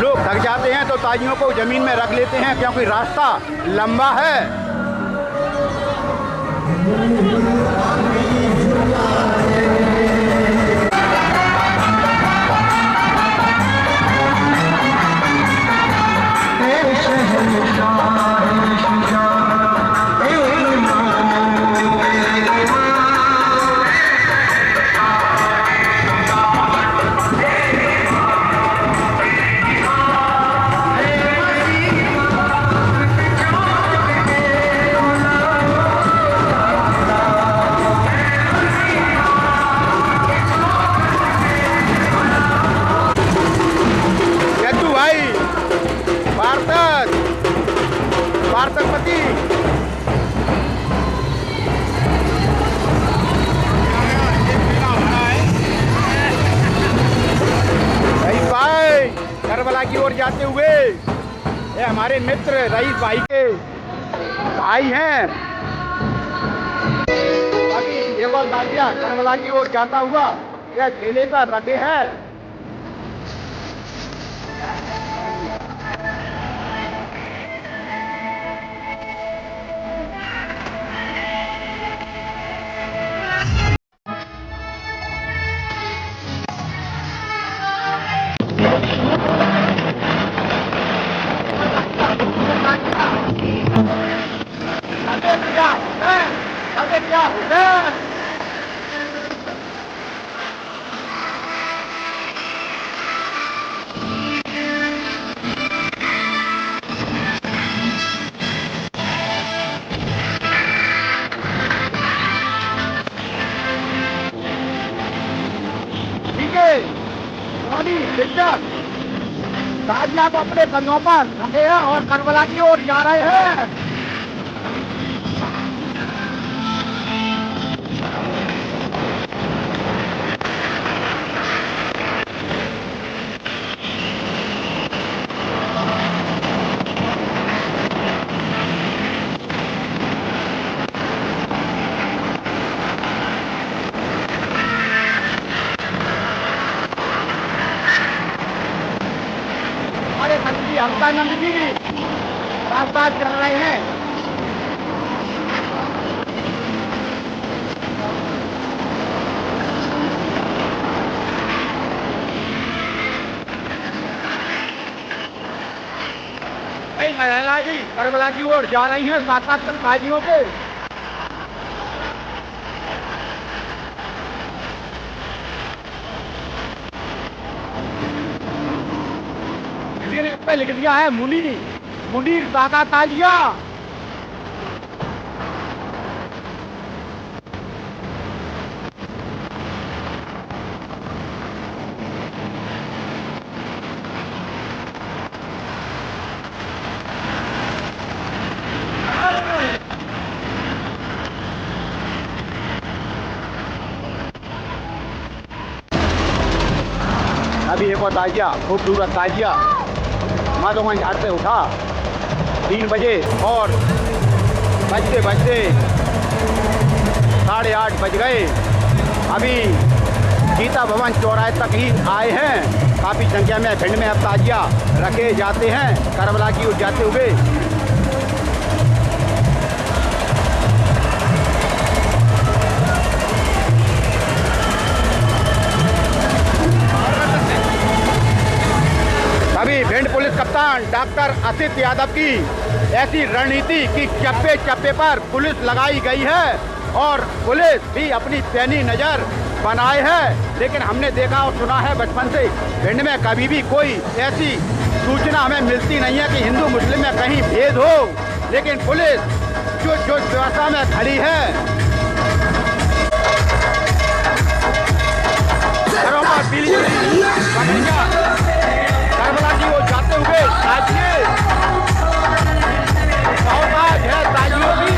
लोग थक जाते हैं तो ताजियों को जमीन में रख लेते हैं क्योंकि रास्ता लंबा है। वार्तकपति भाई करबला की ओर जाते हुए ये हमारे मित्र रईस भाई के भाई हैं। अभी एक और दादिया करबला की ओर जाता हुआ यह ठेले का रखे है। ताजिया को अपने कंधों पर रखे हैं और करबला की ओर जा रहे हैं। मंत्री हंसानंद जी बात कर रहे हैं। महिला जी करबला की ओर जा रही हैं सात काजियों के। पे लिख दिया है मुनीर दादा ताजिया। अभी एक और ताजिया, खूबसूरत ताजिया माधोगंज घाट से उठा 3 बजे और बजते 8:30 बज गए। अभी गीता भवन चौराहे तक ही आए हैं। काफ़ी संख्या में भिंड में अब ताजिया रखे जाते हैं करबला की ओर जाते हुए। अभी भिंड पुलिस कप्तान डॉक्टर असित यादव की ऐसी रणनीति कि चप्पे चप्पे पर पुलिस लगाई गई है और पुलिस भी अपनी पैनी नज़र बनाए है। लेकिन हमने देखा और सुना है बचपन से भिंड में कभी भी कोई ऐसी सूचना हमें मिलती नहीं है कि हिंदू मुस्लिम में कहीं भेद हो। लेकिन पुलिस जो व्यवस्था में खड़ी है, घरों पर पीली करबला की ओर जाते हुए ताजिए बहुत है ताजियों की।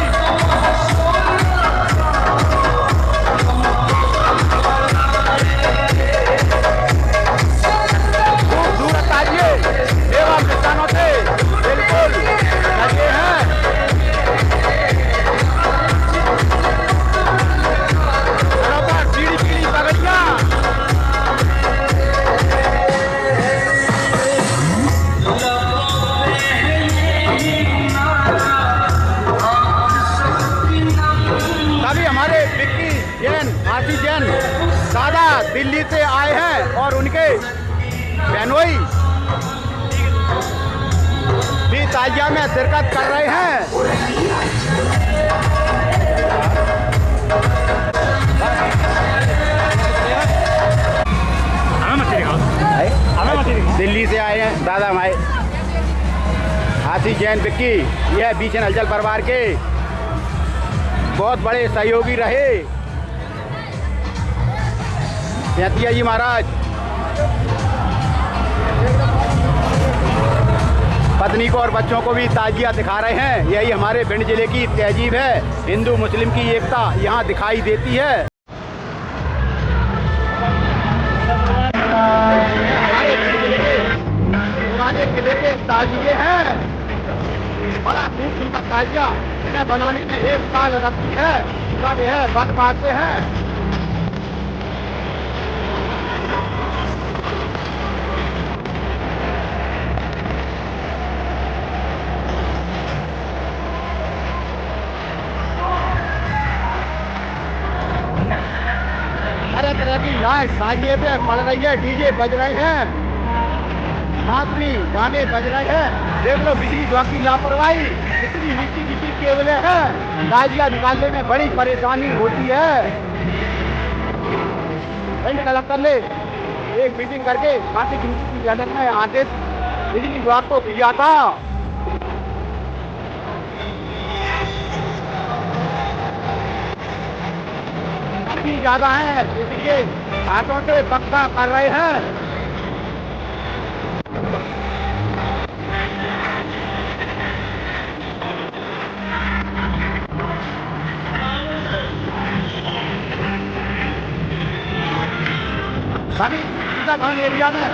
दूर ताजिए एवं किसानों से बिल्कुल लगे हैं। घरों पर पीली पगड़ियाँ दादा दिल्ली से आए हैं और उनके बहनोई भी ताजिया में शिरकत कर रहे हैं। दिल्ली से आए हैं दादा भाई आशीष जैन विक्की, यह बीचन हलचल परिवार के बहुत बड़े सहयोगी रहे। सैंतिया जी महाराज पत्नी को और बच्चों को भी ताजिया दिखा रहे हैं। यही हमारे भिंड जिले की तहजीब है। हिंदू मुस्लिम की एकता यहाँ दिखाई देती है। पुराने किले के ताजिए हैं, बड़ा खूबसूरत ताजिया, इन्हें बनाने में 1 साल लगती है। सब है बट पाते हैं। तरह की लाइट ताजिए पे पड़ रही है, डीजे बज रहे हैं, मातमी गाने बज रहे हैं। देख लो बिजली विभाग की लापरवाही, इतनी नीची केबलें हैं, ताजिया निकालने में बड़ी परेशानी होती है। कलेक्टर ने एक मीटिंग करके कार्तिक की जनक में आदेश बिजली विभाग को दिया था। ज्यादा है इसलिए हाथों से पक्का कर रहे हैं। सभी एरिया में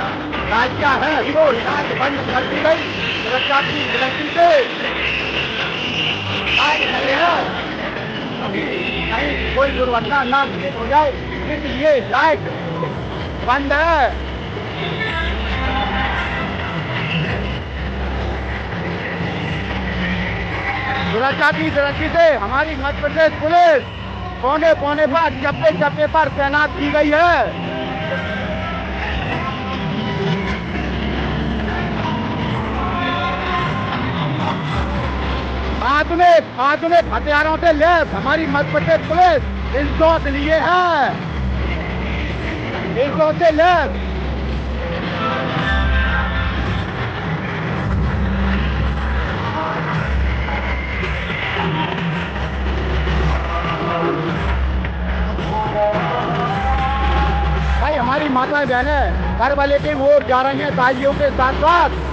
ताजिया है वो बंद कर दी गई सुरक्षा की दृष्टि से। कहीं कोई दुर्घटना ना हो जाए इसलिए लाइट बंद है। सुरक्षा की दृष्टि से हमारी मध्य प्रदेश पुलिस कोने कोने पर चप्पे चप्पे पर तैनात की गई है। आधुनिक हथियारों से लैस हमारी मध्य प्रदेश पुलिस इंसौत लिए है, इंसौत से लैस। भाई हमारी माताएं बहनें करबले की ओर जा रही हैं ताजियों के साथ साथ।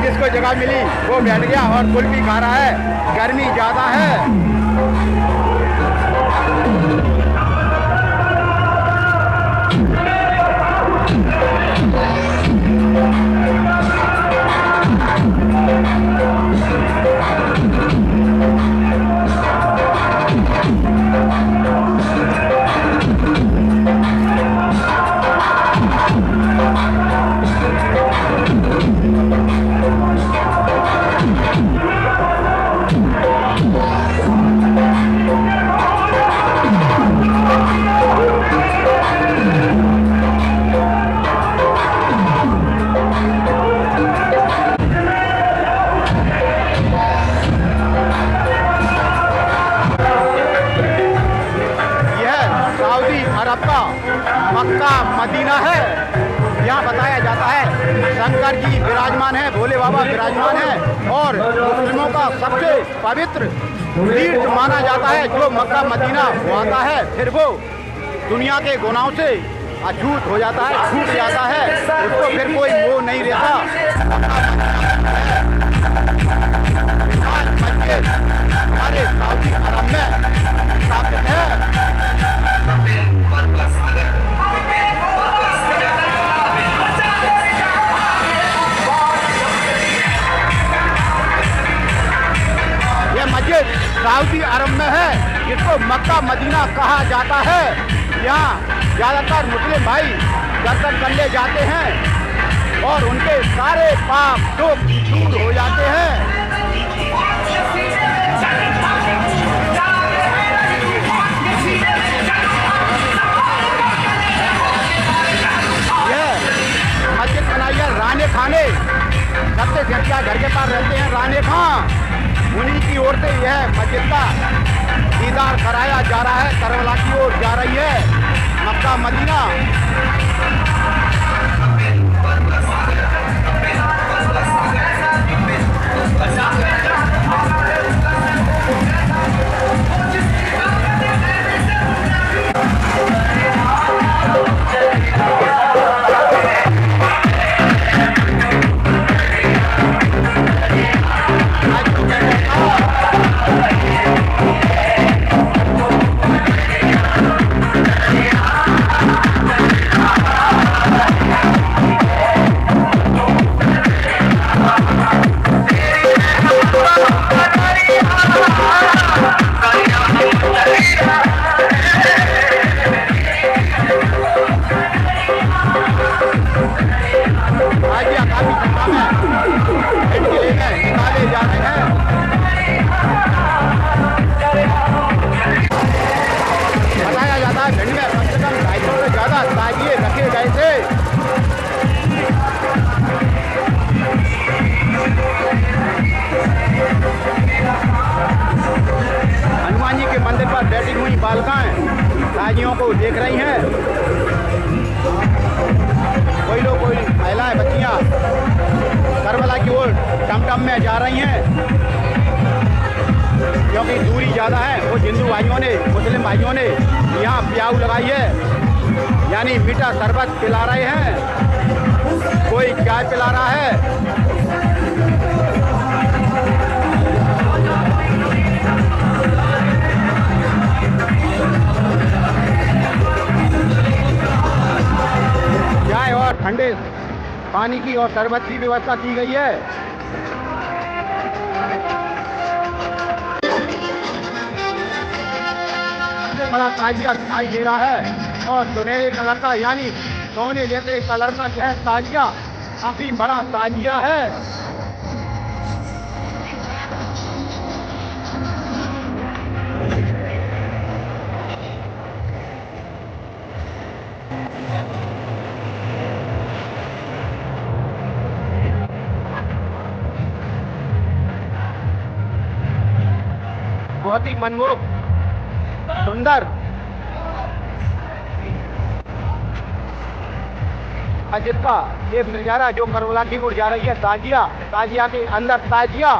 जिसको जगह मिली वो बैठ गया और कुल्फी खा रहा है, गर्मी ज्यादा है। मक्का मदीना है। यहाँ बताया जाता है शंकर जी विराजमान है, भोले बाबा विराजमान है और मुस्लिमों का सबसे पवित्र तीर्थ माना जाता है। जो मक्का मदीना वो आता है फिर वो दुनिया के गुनाहों से अछूत हो जाता है, छूट जाता है, उसको फिर कोई मोह नहीं रहता। हमारे सऊदी अरब में स्थापित है। मस्जिद सऊदी अरब में है, जिसको मक्का मदीना कहा जाता है। यहाँ ज़्यादातर मुस्लिम भाई दर्शन करने जाते हैं और उनके सारे पाप दुख दूर हो जाते हैं। यह मस्जिद बनाई है राने खाने, सबसे ज़्यादा घर के पास रहते हैं राने खां, उन्हीं की ओर से यह मस्जिद का दीदार कराया जा रहा है। करबला की ओर जा रही है मक्का मदीना। बैठी हुई बालिकाएं ताजियों को देख रही हैं। कोई लोग, कोई महिलाएं, बच्चियां करबला की ओर टमटम में जा रही हैं, क्योंकि दूरी ज़्यादा है। वो हिंदू भाइयों ने, मुस्लिम भाइयों ने यहाँ प्याऊ लगाई है, यानी मीठा शरबत पिला रहे हैं, कोई चाय पिला रहा है। पानी की और शरबत की व्यवस्था की गई है। बड़ा ताजिया दिखाई दे रहा है और सुनहरे कलर का यानी सोने जैसे कलर का जो है ताजिया, काफी बड़ा ताजिया है। बहुत ही मनमोहक, सुंदर जिसका ये नजारा जो करबला की ओर जा रही है, ताजिया, ताजिया के अंदर ताजिया।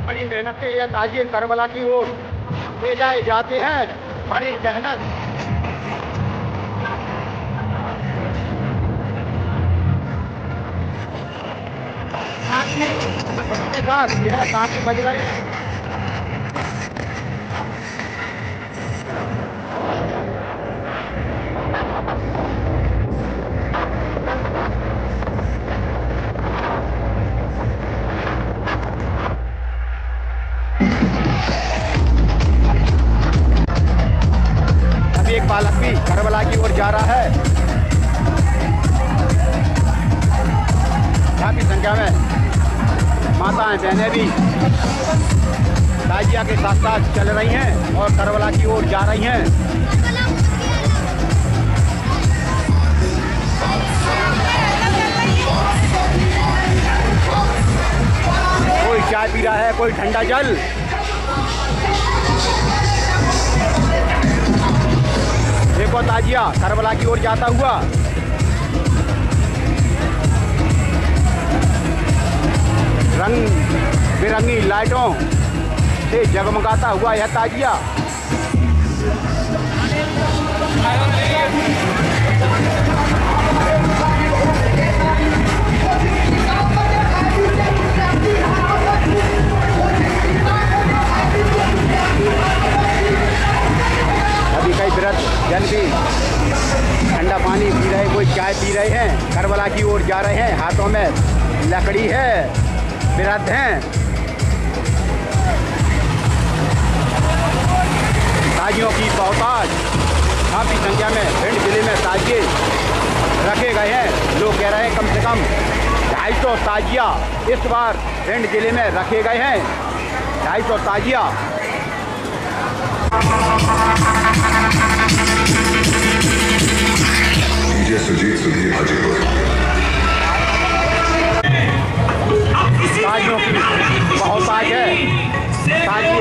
बड़ी मेहनत से ये ताजिए करबला की ओर ले जाए जाते हैं, बड़ी मेहनत। काफी बज रहे हैं। अभी एक बालक भी करबला की ओर जा रहा है। काफी संख्या में माताएं बहनें भी ताजिया के साथ साथ चल रही हैं और करबला की ओर जा रही हैं। कोई चाय पी रहा है, कोई ठंडा जल। देखो ताजिया करबला की ओर जाता हुआ। रंग बिरंगी लाइटों से जगमगाता हुआ यह ताजिया। अभी कई वृद्ध जन भी ठंडा पानी पी रहे, कोई चाय पी रहे हैं, करबला की ओर जा रहे हैं। हाथों में लकड़ी है, वृद्ध हैं। ताजियों की बहुतायत, काफी संख्या में भिंड जिले में ताजिए रखे गए हैं। लोग कह रहे हैं कम से कम 250 ताजिया इस बार भिंड जिले में रखे गए हैं। 250 ताजिया। ताजियों की बहुतायत है। ताजिए